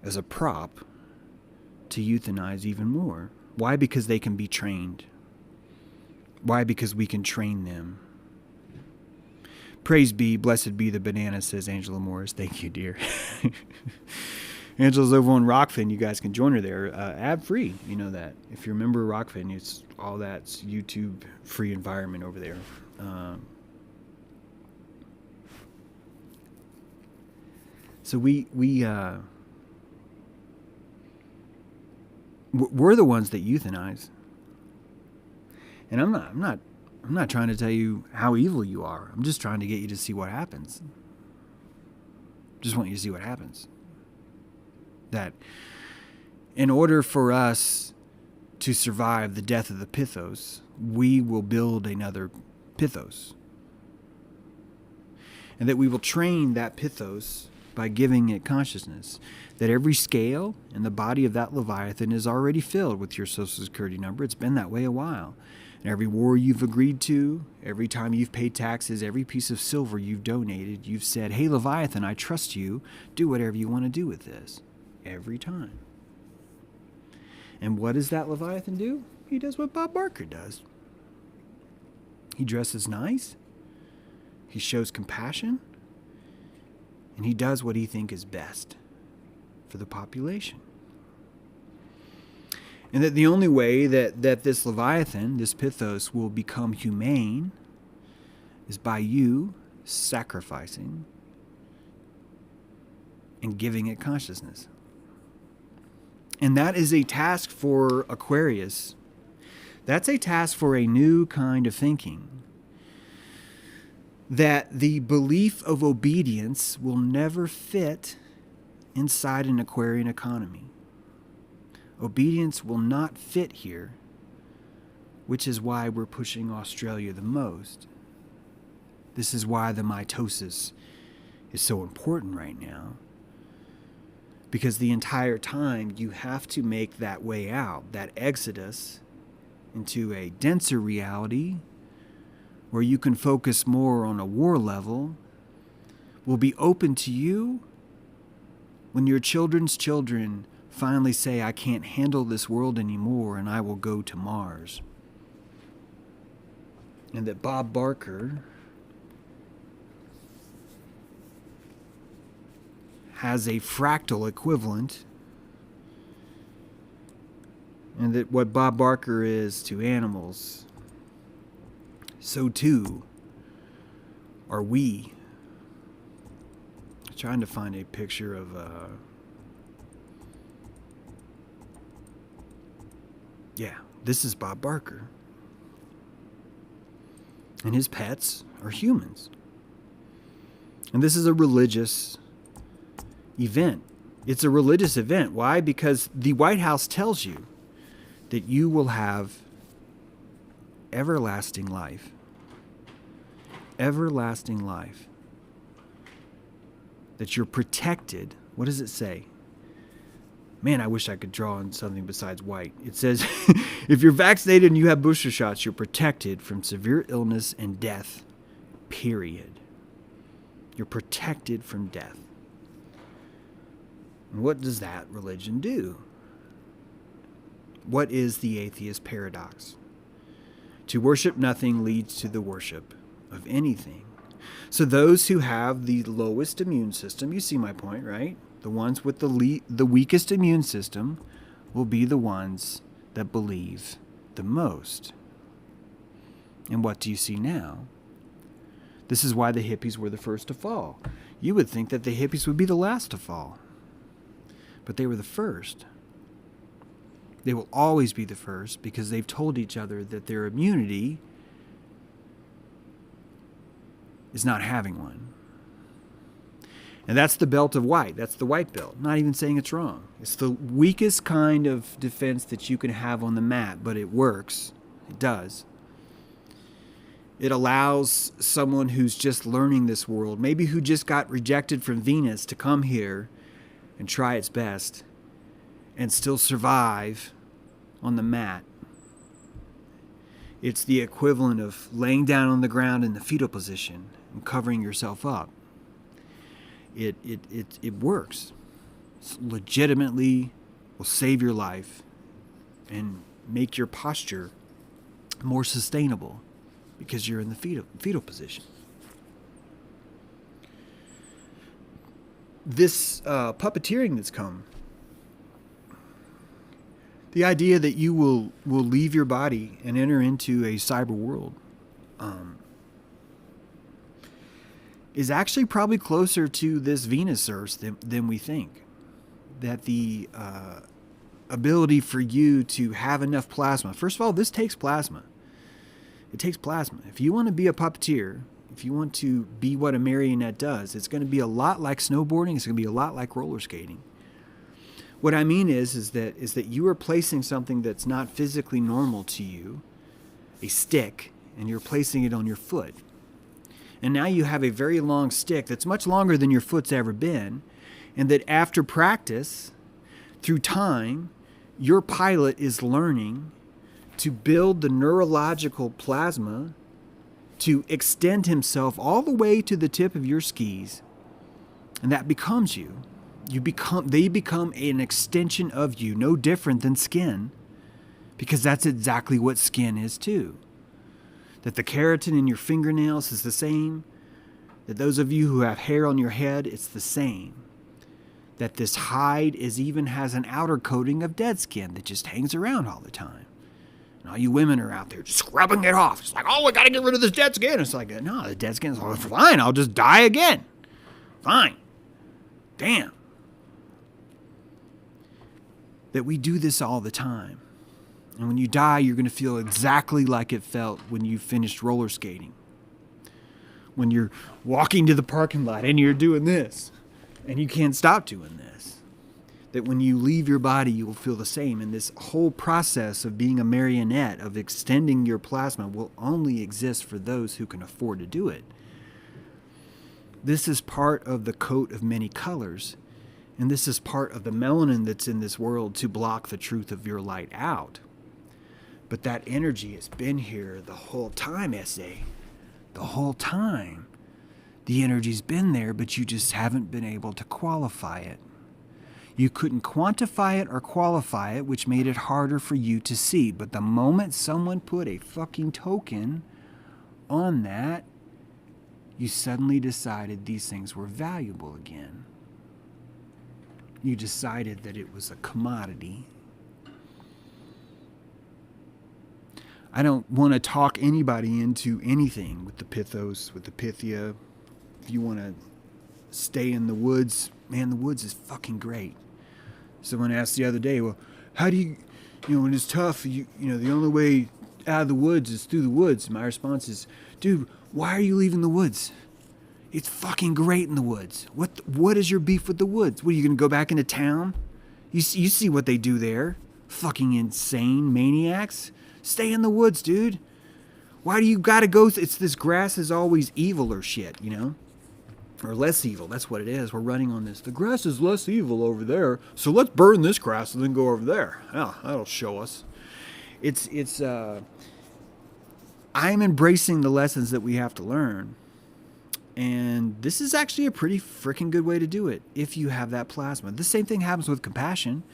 as a prop to euthanize even more. Why? Because they can be trained. Why? Because we can train them. Praise be, blessed be the banana, says Angela Morris. Thank you, dear. Angela's over on Rockfin. You guys can join her there, ad free. You know that. If you're a member of Rockfin, it's all that's YouTube free environment over there. So we're the ones that euthanize. And I'm not trying to tell you how evil you are. I'm just trying to get you to see what happens. Just want you to see what happens. That in order for us to survive the death of the Pythos, we will build another Pythos. And that we will train that Pythos by giving it consciousness. That every scale in the body of that Leviathan is already filled with your Social Security number. It's been that way a while. And every war you've agreed to, every time you've paid taxes, every piece of silver you've donated, you've said, hey, Leviathan, I trust you. Do whatever you want to do with this. Every time. And what does that Leviathan do? He does what Bob Barker does. He dresses nice. He shows compassion. And he does what he thinks is best for the population. And that the only way that this Leviathan, this Pythos, will become humane is by you sacrificing and giving it consciousness. And that is a task for Aquarius. That's a task for a new kind of thinking. That the belief of obedience will never fit inside an Aquarian economy. Obedience will not fit here, which is why we're pushing Australia the most. This is why the mitosis is so important right now. Because the entire time you have to make that way out, that exodus into a denser reality where you can focus more on a war level, will be open to you when your children's children finally say, I can't handle this world anymore and I will go to Mars. And that Bob Barker has a fractal equivalent, and that what Bob Barker is to animals, so too are we. I'm trying to find a picture of this is Bob Barker. And his pets are humans. And this is a religious event. It's a religious event. Why? Because the White House tells you that you will have everlasting life. Everlasting life. That you're protected. What does it say? Man, I wish I could draw on something besides white. It says, if you're vaccinated and you have booster shots, you're protected from severe illness and death. Period. You're protected from death. And what does that religion do? What is the atheist paradox? To worship nothing leads to the worship of anything. So those who have the lowest immune system, you see my point, right? The ones with the weakest immune system will be the ones that believe the most. And what do you see now? This is why the hippies were the first to fall. You would think that the hippies would be the last to fall. But they were the first. They will always be the first because they've told each other that their immunity is not having one. And that's the belt of white. That's the white belt. Not even saying it's wrong. It's the weakest kind of defense that you can have on the mat, but it works. It does. It allows someone who's just learning this world, maybe who just got rejected from Venus, to come here and try its best and still survive on the mat. It's the equivalent of laying down on the ground in the fetal position and covering yourself up. It works. It legitimately will save your life and make your posture more sustainable because you're in the fetal position. this puppeteering that's come, the idea that you will leave your body and enter into a cyber world, is actually probably closer to this Venus Earth than we think. That the ability for you to have enough plasma. First of all, this takes plasma. It takes plasma. If you want to be a puppeteer, if you want to be what a marionette does, it's going to be a lot like snowboarding. It's going to be a lot like roller skating. What I mean is that you are placing something that's not physically normal to you, a stick, and you're placing it on your foot. And now you have a very long stick that's much longer than your foot's ever been, and that after practice, through time, your pilot is learning to build the neurological plasma to extend himself all the way to the tip of your skis. And that becomes you. They become an extension of you, no different than skin, because that's exactly what skin is too. That the keratin in your fingernails is the same. That those of you who have hair on your head, it's the same. That this hide even has an outer coating of dead skin that just hangs around all the time. And all you women are out there just scrubbing it off. It's like, oh, we got to get rid of this dead skin. It's like, no, the dead skin's fine. I'll just die again. Fine. Damn. That we do this all the time. And when you die, you're going to feel exactly like it felt when you finished roller skating. When you're walking to the parking lot and you're doing this. And you can't stop doing this. That when you leave your body, you will feel the same. And this whole process of being a marionette, of extending your plasma, will only exist for those who can afford to do it. This is part of the coat of many colors. And this is part of the melanin that's in this world to block the truth of your light out. But that energy has been here the whole time, S.A. The whole time. The energy's been there, but you just haven't been able to qualify it. You couldn't quantify it or qualify it, which made it harder for you to see. But the moment someone put a fucking token on that, you suddenly decided these things were valuable again. You decided that it was a commodity. I don't want to talk anybody into anything with the Pythos, with the Pythia. If you want to stay in the woods, man, the woods is fucking great. Someone asked the other day, well, how do you when it's tough, the only way out of the woods is through the woods. My response is, dude, why are you leaving the woods? It's fucking great in the woods. What is your beef with the woods? What, are you going to go back into town? You see what they do there. Fucking insane maniacs. Stay in the woods, dude. Why do you got to go? It's this grass is always evil or shit, Or less evil. That's what it is. We're running on this. The grass is less evil over there, so let's burn this grass and then go over there. Yeah, that'll show us. I'm embracing the lessons that we have to learn. And this is actually a pretty freaking good way to do it if you have that plasma. The same thing happens with compassion.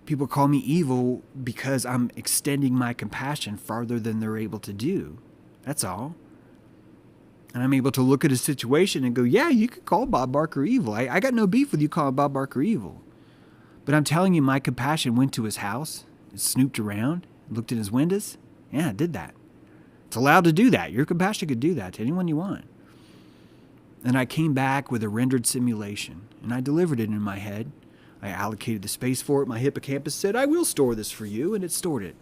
People call me evil because I'm extending my compassion farther than they're able to do. That's all. And I'm able to look at a situation and go, yeah, you could call Bob Barker evil. I got no beef with you calling Bob Barker evil. But I'm telling you, my compassion went to his house, snooped around, looked in his windows. Yeah, it did that. It's allowed to do that. Your compassion could do that to anyone you want. And I came back with a rendered simulation, and I delivered it in my head. I allocated the space for it. My hippocampus said, I will store this for you, and it stored it.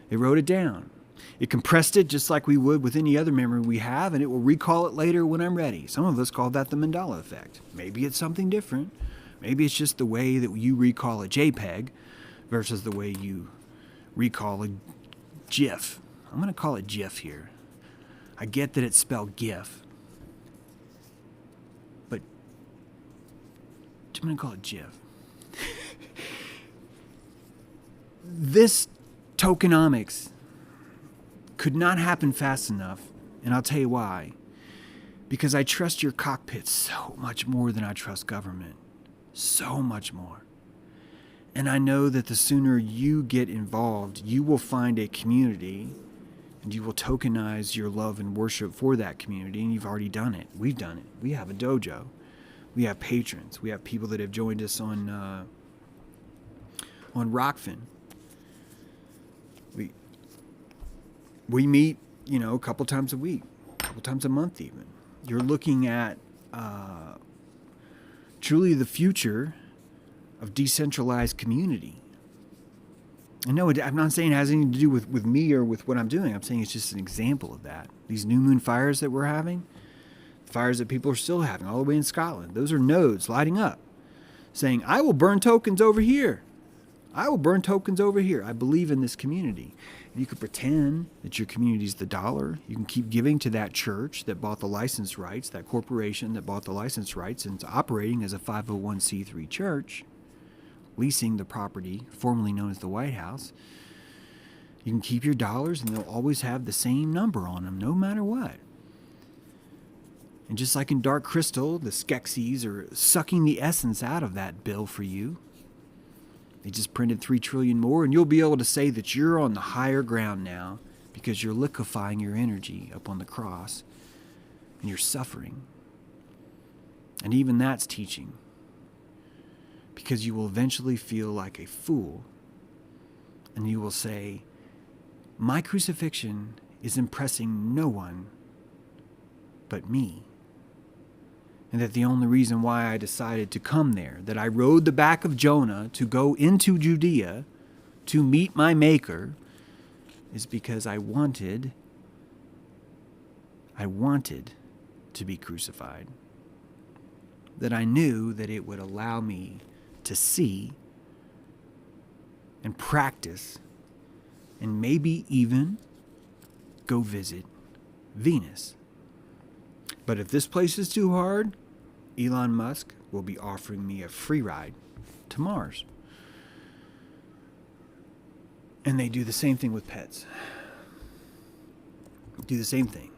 It wrote it down. It compressed it just like we would with any other memory we have, and it will recall it later when I'm ready. Some of us call that the Mandela effect. Maybe it's something different. Maybe it's just the way that you recall a JPEG versus the way you recall a GIF. I'm going to call it GIF here. I get that it's spelled GIF, but I'm going to call it GIF. This tokenomics could not happen fast enough, and I'll tell you why. Because I trust your cockpit so much more than I trust government. So much more. And I know that the sooner you get involved, you will find a community, and you will tokenize your love and worship for that community, and you've already done it. We've done it. We have a dojo. We have patrons. We have people that have joined us on Rockfin. We meet, a couple times a week, a couple times a month even. You're looking at truly the future of decentralized community. I know I'm not saying it has anything to do with me or with what I'm doing. I'm saying it's just an example of that. These new moon fires that we're having, fires that people are still having all the way in Scotland, those are nodes lighting up, saying, I will burn tokens over here. I will burn tokens over here. I believe in this community. And you can pretend that your community is the dollar. You can keep giving to that church that bought the license rights, that corporation that bought the license rights and is operating as a 501c3 church, leasing the property formerly known as the White House. You can keep your dollars and they'll always have the same number on them no matter what. And just like in Dark Crystal, the Skeksis are sucking the essence out of that bill for you. They just printed 3 trillion more, and you'll be able to say that you're on the higher ground now because you're liquefying your energy up on the cross and you're suffering. And even that's teaching, because you will eventually feel like a fool and you will say, my crucifixion is impressing no one but me. And that the only reason why I decided to come there, that I rode the back of Jonah to go into Judea to meet my Maker, is because I wanted to be crucified. That I knew that it would allow me to see and practice and maybe even go visit Venus. But if this place is too hard, Elon Musk will be offering me a free ride to Mars. And they do the same thing with pets. Do the same thing.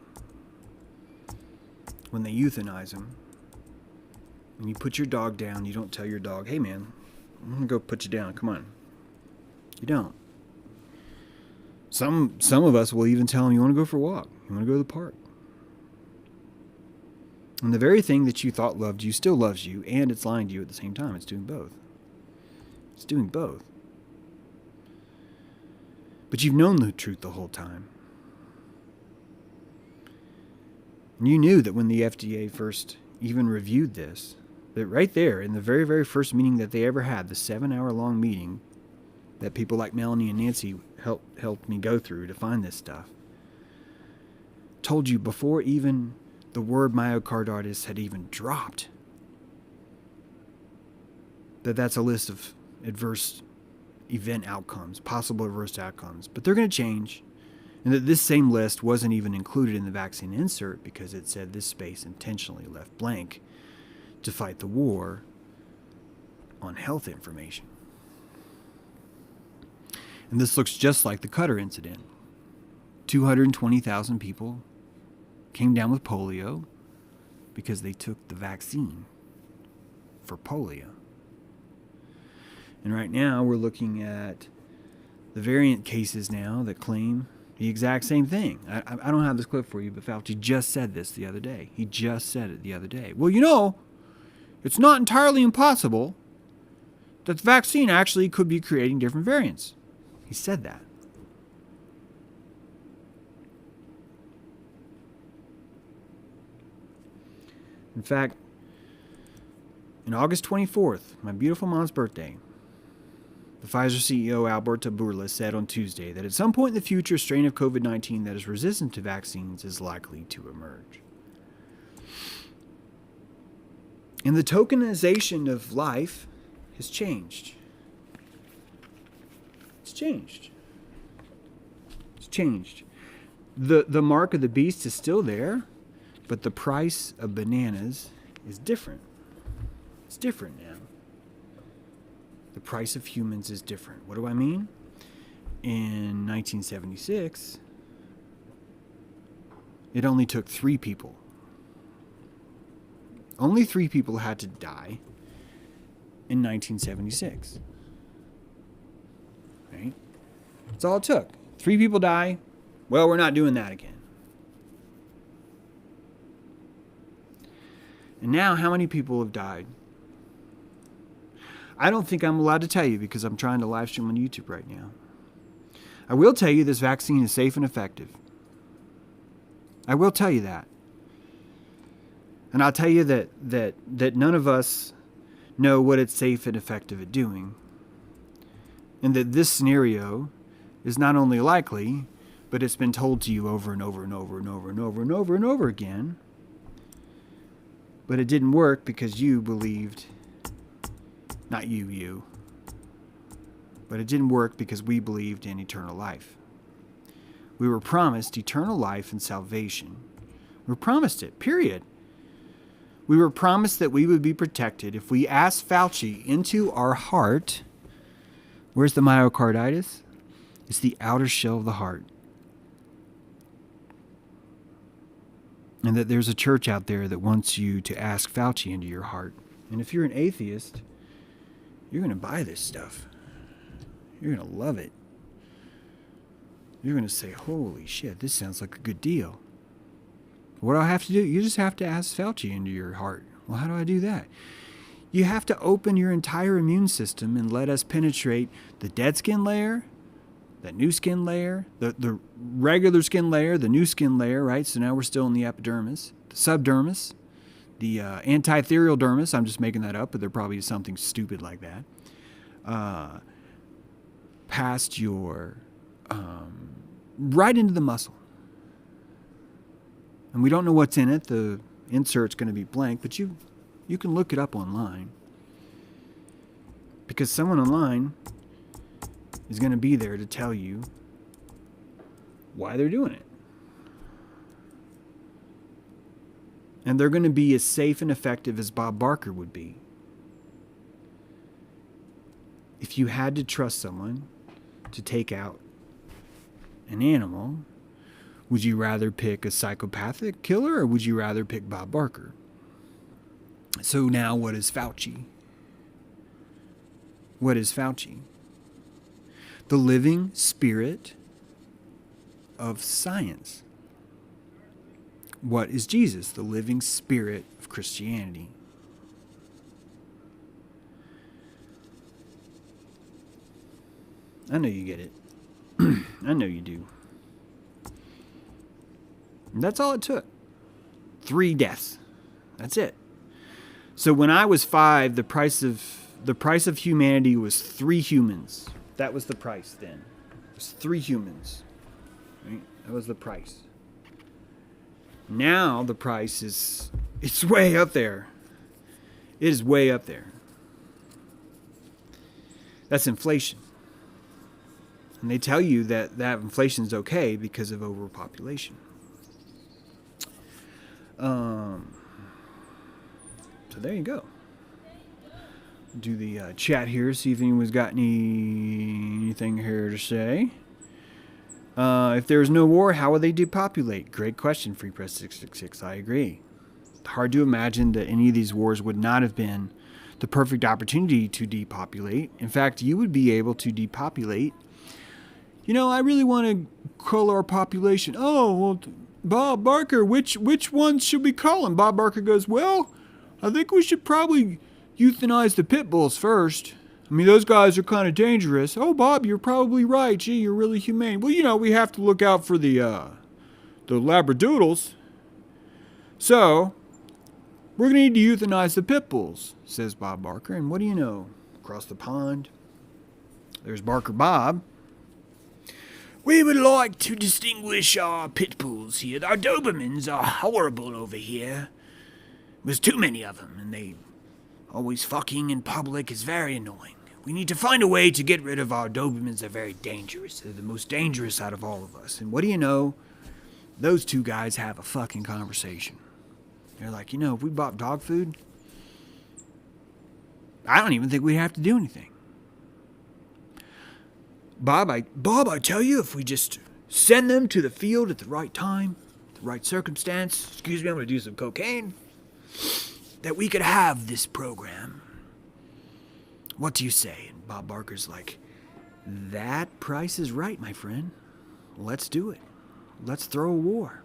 When they euthanize them, when you put your dog down, you don't tell your dog, hey man, I'm going to go put you down, come on. You don't. Some of us will even tell them, you want to go for a walk, you want to go to the park. And the very thing that you thought loved you still loves you, and it's lying to you at the same time. It's doing both. It's doing both. But you've known the truth the whole time. And you knew that when the FDA first even reviewed this, that right there in the very, very first meeting that they ever had, the 7-hour-long meeting that people like Melanie and Nancy helped me go through to find this stuff, told you before even the word myocarditis had even dropped, that's a list of adverse event outcomes, possible adverse outcomes. But they're going to change. And that this same list wasn't even included in the vaccine insert because it said this space intentionally left blank to fight the war on health information. And this looks just like the Qatar incident. 220,000 people came down with polio because they took the vaccine for polio. And right now we're looking at the variant cases now that claim the exact same thing. I don't have this clip for you, but Fauci just said this the other day. He just said it the other day. Well, it's not entirely impossible that the vaccine actually could be creating different variants. He said that. In fact, on August 24th, my beautiful mom's birthday, the Pfizer CEO Alberto Burla said on Tuesday that at some point in the future, a strain of COVID-19 that is resistant to vaccines is likely to emerge. And the tokenization of life has changed. It's changed. It's changed. The mark of the beast is still there, but the price of bananas is different. It's different now. The price of humans is different. What do I mean? In 1976, it only took 3 people. Only 3 people had to die in 1976. Right? That's all it took. 3 people die. Well, we're not doing that again. And now, how many people have died? I don't think I'm allowed to tell you because I'm trying to live stream on YouTube right now. I will tell you this vaccine is safe and effective. I will tell you that. And I'll tell you that none of us know what it's safe and effective at doing. And that this scenario is not only likely, but it's been told to you over and over and over and over and over and over and over again. But it didn't work because you believed, not you, but it didn't work because we believed in eternal life. We were promised eternal life and salvation. We were promised it, period. We were promised that we would be protected if we asked Fauci into our heart. Where's the myocarditis? It's the outer shell of the heart. And that there's a church out there that wants you to ask Fauci into your heart. And if you're an atheist, you're going to buy this stuff. You're going to love it. You're going to say, holy shit, this sounds like a good deal. What do I have to do? You just have to ask Fauci into your heart. Well, how do I do that? You have to open your entire immune system and let us penetrate the dead skin layer, that new skin layer, the regular skin layer, the new skin layer, right? So now we're still in the epidermis, the subdermis, the anti-ethereal dermis. I'm just making that up, but there probably is something stupid like that. Past your, right into the muscle. And we don't know what's in it. The insert's going to be blank, but you can look it up online. Because someone online is going to be there to tell you why they're doing it. And they're going to be as safe and effective as Bob Barker would be. If you had to trust someone to take out an animal, would you rather pick a psychopathic killer or would you rather pick Bob Barker? So now what is Fauci? What is Fauci? The living spirit of science. What is Jesus? The living spirit of Christianity. I know you get it. I know you do. And that's all it took. 3 deaths. That's it. So when I was 5, the price of humanity was 3 humans. That was the price then. It was 3 humans. Right? That was the price. Now the price it's way up there. It is way up there. That's inflation. And they tell you that inflation is okay because of overpopulation. So there you go. Do the chat here, see if anyone's got anything here to say. If there's no war, how will they depopulate? Great question, Free Press 666. I agree. It's hard to imagine that any of these wars would not have been the perfect opportunity to depopulate. In fact, you would be able to depopulate. You know, I really want to cull our population. Oh, well, Bob Barker, which ones should we call him? Bob Barker goes, well, I think we should probably euthanize the pit bulls first. I mean, those guys are kind of dangerous. Oh, Bob, you're probably right. Gee, you're really humane. Well, you know, we have to look out for the labradoodles. So, we're going to need to euthanize the pit bulls, says Bob Barker. And what do you know? Across the pond, there's Barker Bob. We would like to distinguish our pit bulls here. Our Dobermans are horrible over here. There's too many of them, and they always fucking in public is very annoying. We need to find a way to get rid of our Dobermans. They're very dangerous. They're the most dangerous out of all of us. And what do you know? Those 2 guys have a fucking conversation. They're like, you know, if we bought dog food, I don't even think we'd have to do anything. Bob, I tell you, if we just send them to the field at the right time, the right circumstance, excuse me, I'm going to do some cocaine, that we could have this program. What do you say? And Bob Barker's like, that price is right, my friend. Let's do it. Let's throw a war.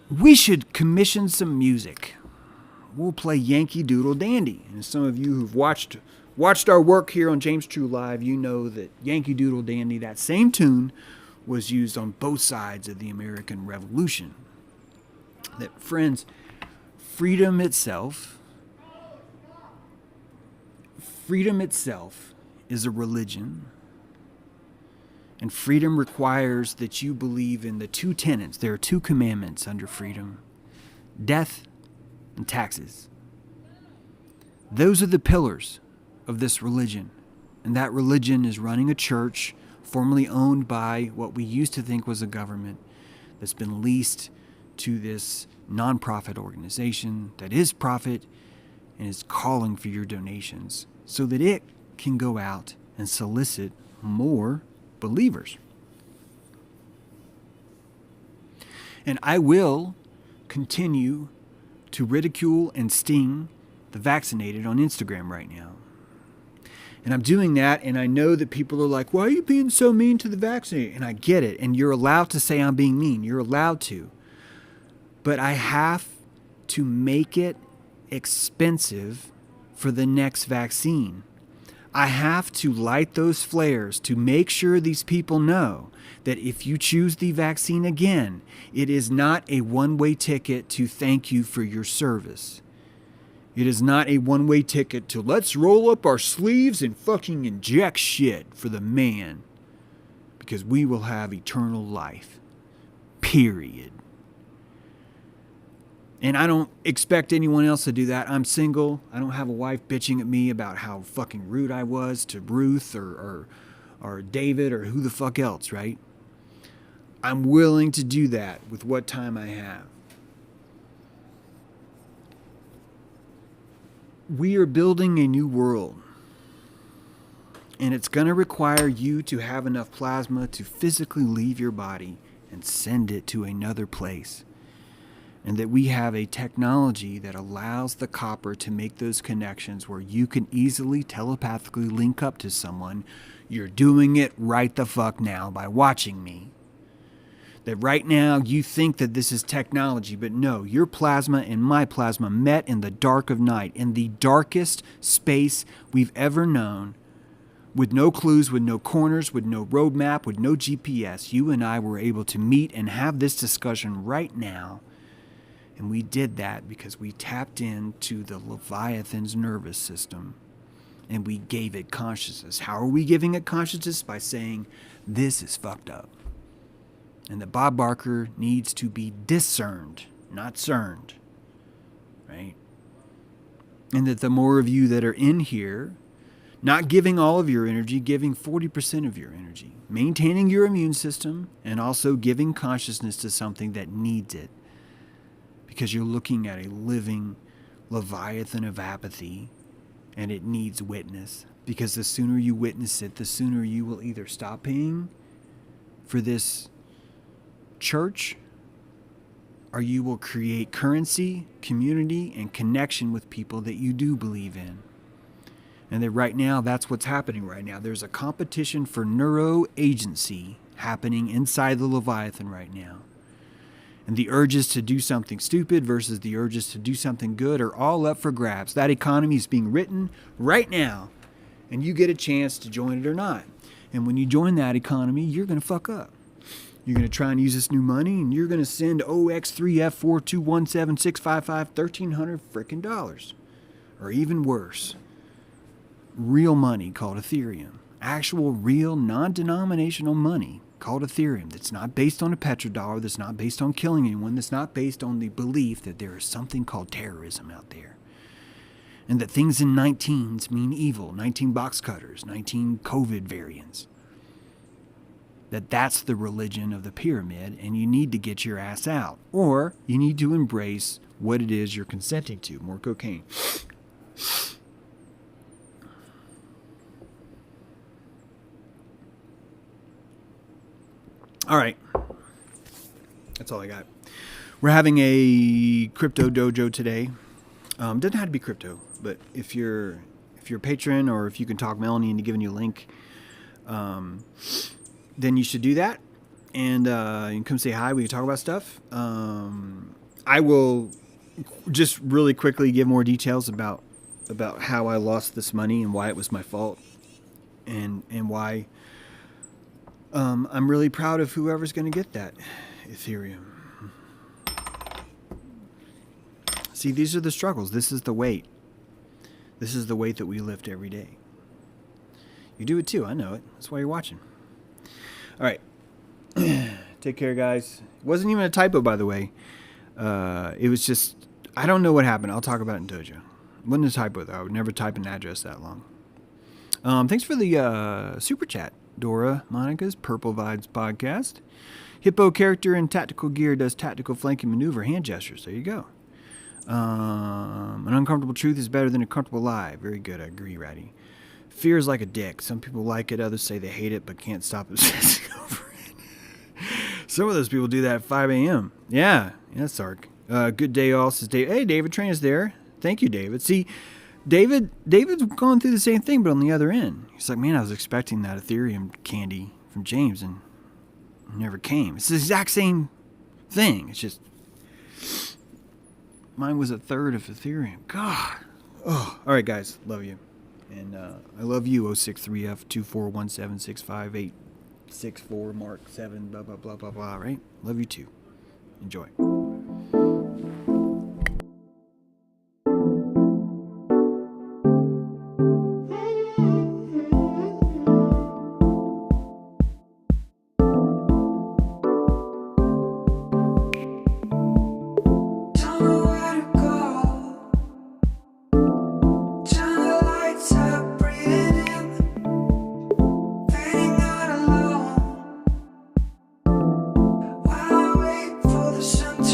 We should commission some music. we'll play Yankee Doodle Dandy. And some of you who've watched our work here on James True Live, you know that Yankee Doodle Dandy, that same tune, was used on both sides of the American Revolution. That, friends, freedom itself is a religion. And freedom requires that you believe in the two tenets. There are two commandments under freedom: death and taxes. Those are the pillars of this religion. And that religion is running a church formerly owned by what we used to think was a government that's been leased to this nonprofit organization that is profit and is calling for your donations so that it can go out and solicit more believers. And I will continue to ridicule and sting the vaccinated on Instagram right now. And I'm doing that, and I know that people are like, why are you being so mean to the vaccinated? And I get it, and you're allowed to say I'm being mean. You're allowed to. But I have to make it expensive for the next vaccine. I have to light those flares to make sure these people know that if you choose the vaccine again, it is not a one-way ticket to thank you for your service. It is not a one-way ticket to let's roll up our sleeves and fucking inject shit for the man, because we will have eternal life. Period. And I don't expect anyone else to do that. I'm single. I don't have a wife bitching at me about how fucking rude I was to Ruth or David or who the fuck else, right? I'm willing to do that with what time I have. We are building a new world. And it's going to require you to have enough plasma to physically leave your body and send it to another place. And that we have a technology that allows the copper to make those connections where you can easily telepathically link up to someone. You're doing it right the fuck now by watching me. That right now you think that this is technology, but no, your plasma and my plasma met in the dark of night, in the darkest space we've ever known, with no clues, with no corners, with no roadmap, with no GPS. You and I were able to meet and have this discussion right now. And we did that because we tapped into the Leviathan's nervous system and we gave it consciousness. How are we giving it consciousness? By saying, this is fucked up. And that Bob Barker needs to be discerned, not cerned. Right? And that the more of you that are in here, not giving all of your energy, giving 40% of your energy, maintaining your immune system, and also giving consciousness to something that needs it. Because you're looking at a living Leviathan of apathy, and it needs witness. Because the sooner you witness it, the sooner you will either stop paying for this church, or you will create currency, community, and connection with people that you do believe in. And that right now, that's what's happening right now. There's a competition for neuro-agency happening inside the Leviathan right now. And the urges to do something stupid versus the urges to do something good are all up for grabs. That economy is being written right now. And you get a chance to join it or not. And when you join that economy, you're going to fuck up. You're going to try and use this new money, and you're going to send OX3F4217655 $1,300 freaking dollars. Or even worse, real money called Ethereum. Actual, real, non-denominational money called Ethereum, that's not based on a petrodollar, that's not based on killing anyone, that's not based on the belief that there is something called terrorism out there. And that things in 19s mean evil, 19 box cutters, 19 COVID variants. That's the religion of the pyramid, and you need to get your ass out. Or you need to embrace what it is you're consenting to. More cocaine. All right. That's all I got. We're having a crypto dojo today. Doesn't have to be crypto, but if you're a patron or if you can talk Melanie into giving you a link, then you should do that. And you can come say hi. We can talk about stuff. I will just really quickly give more details about how I lost this money and why it was my fault, and why I'm really proud of whoever's going to get that Ethereum. See, these are the struggles. This is the weight. This is the weight that we lift every day. You do it too. I know it. That's why you're watching. All right. Take care, guys. It wasn't even a typo, by the way. It was just, I don't know what happened. I'll talk about it in Dojo. It wasn't a typo, though. I would never type an address that long. Thanks for the super chat, Dora Monica's Purple Vibes podcast. Hippo character in tactical gear does tactical flanking maneuver hand gestures. There you go. An uncomfortable truth is better than a comfortable lie. Very good. I agree, Ratty. Fear is like a dick. Some people like it. Others say they hate it, but can't stop obsessing over it. Some of those people do that at 5 a.m. Yeah, Sark. Good day, all, says Dave. Hey, David Train is there. Thank you, David. See, David's going through the same thing, but on the other end. He's like, man, I was expecting that Ethereum candy from James, and it never came. It's the exact same thing. It's just, mine was a third of Ethereum. God. Oh, all right, guys. Love you. And I love you, 063F241765864 Mark 7, blah, blah, blah, blah, blah, right? Love you too. Enjoy. Sometimes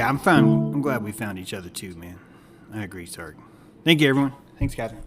I'm glad we found each other too, man. I agree, Sark. Thank you, everyone. Thanks, Catherine.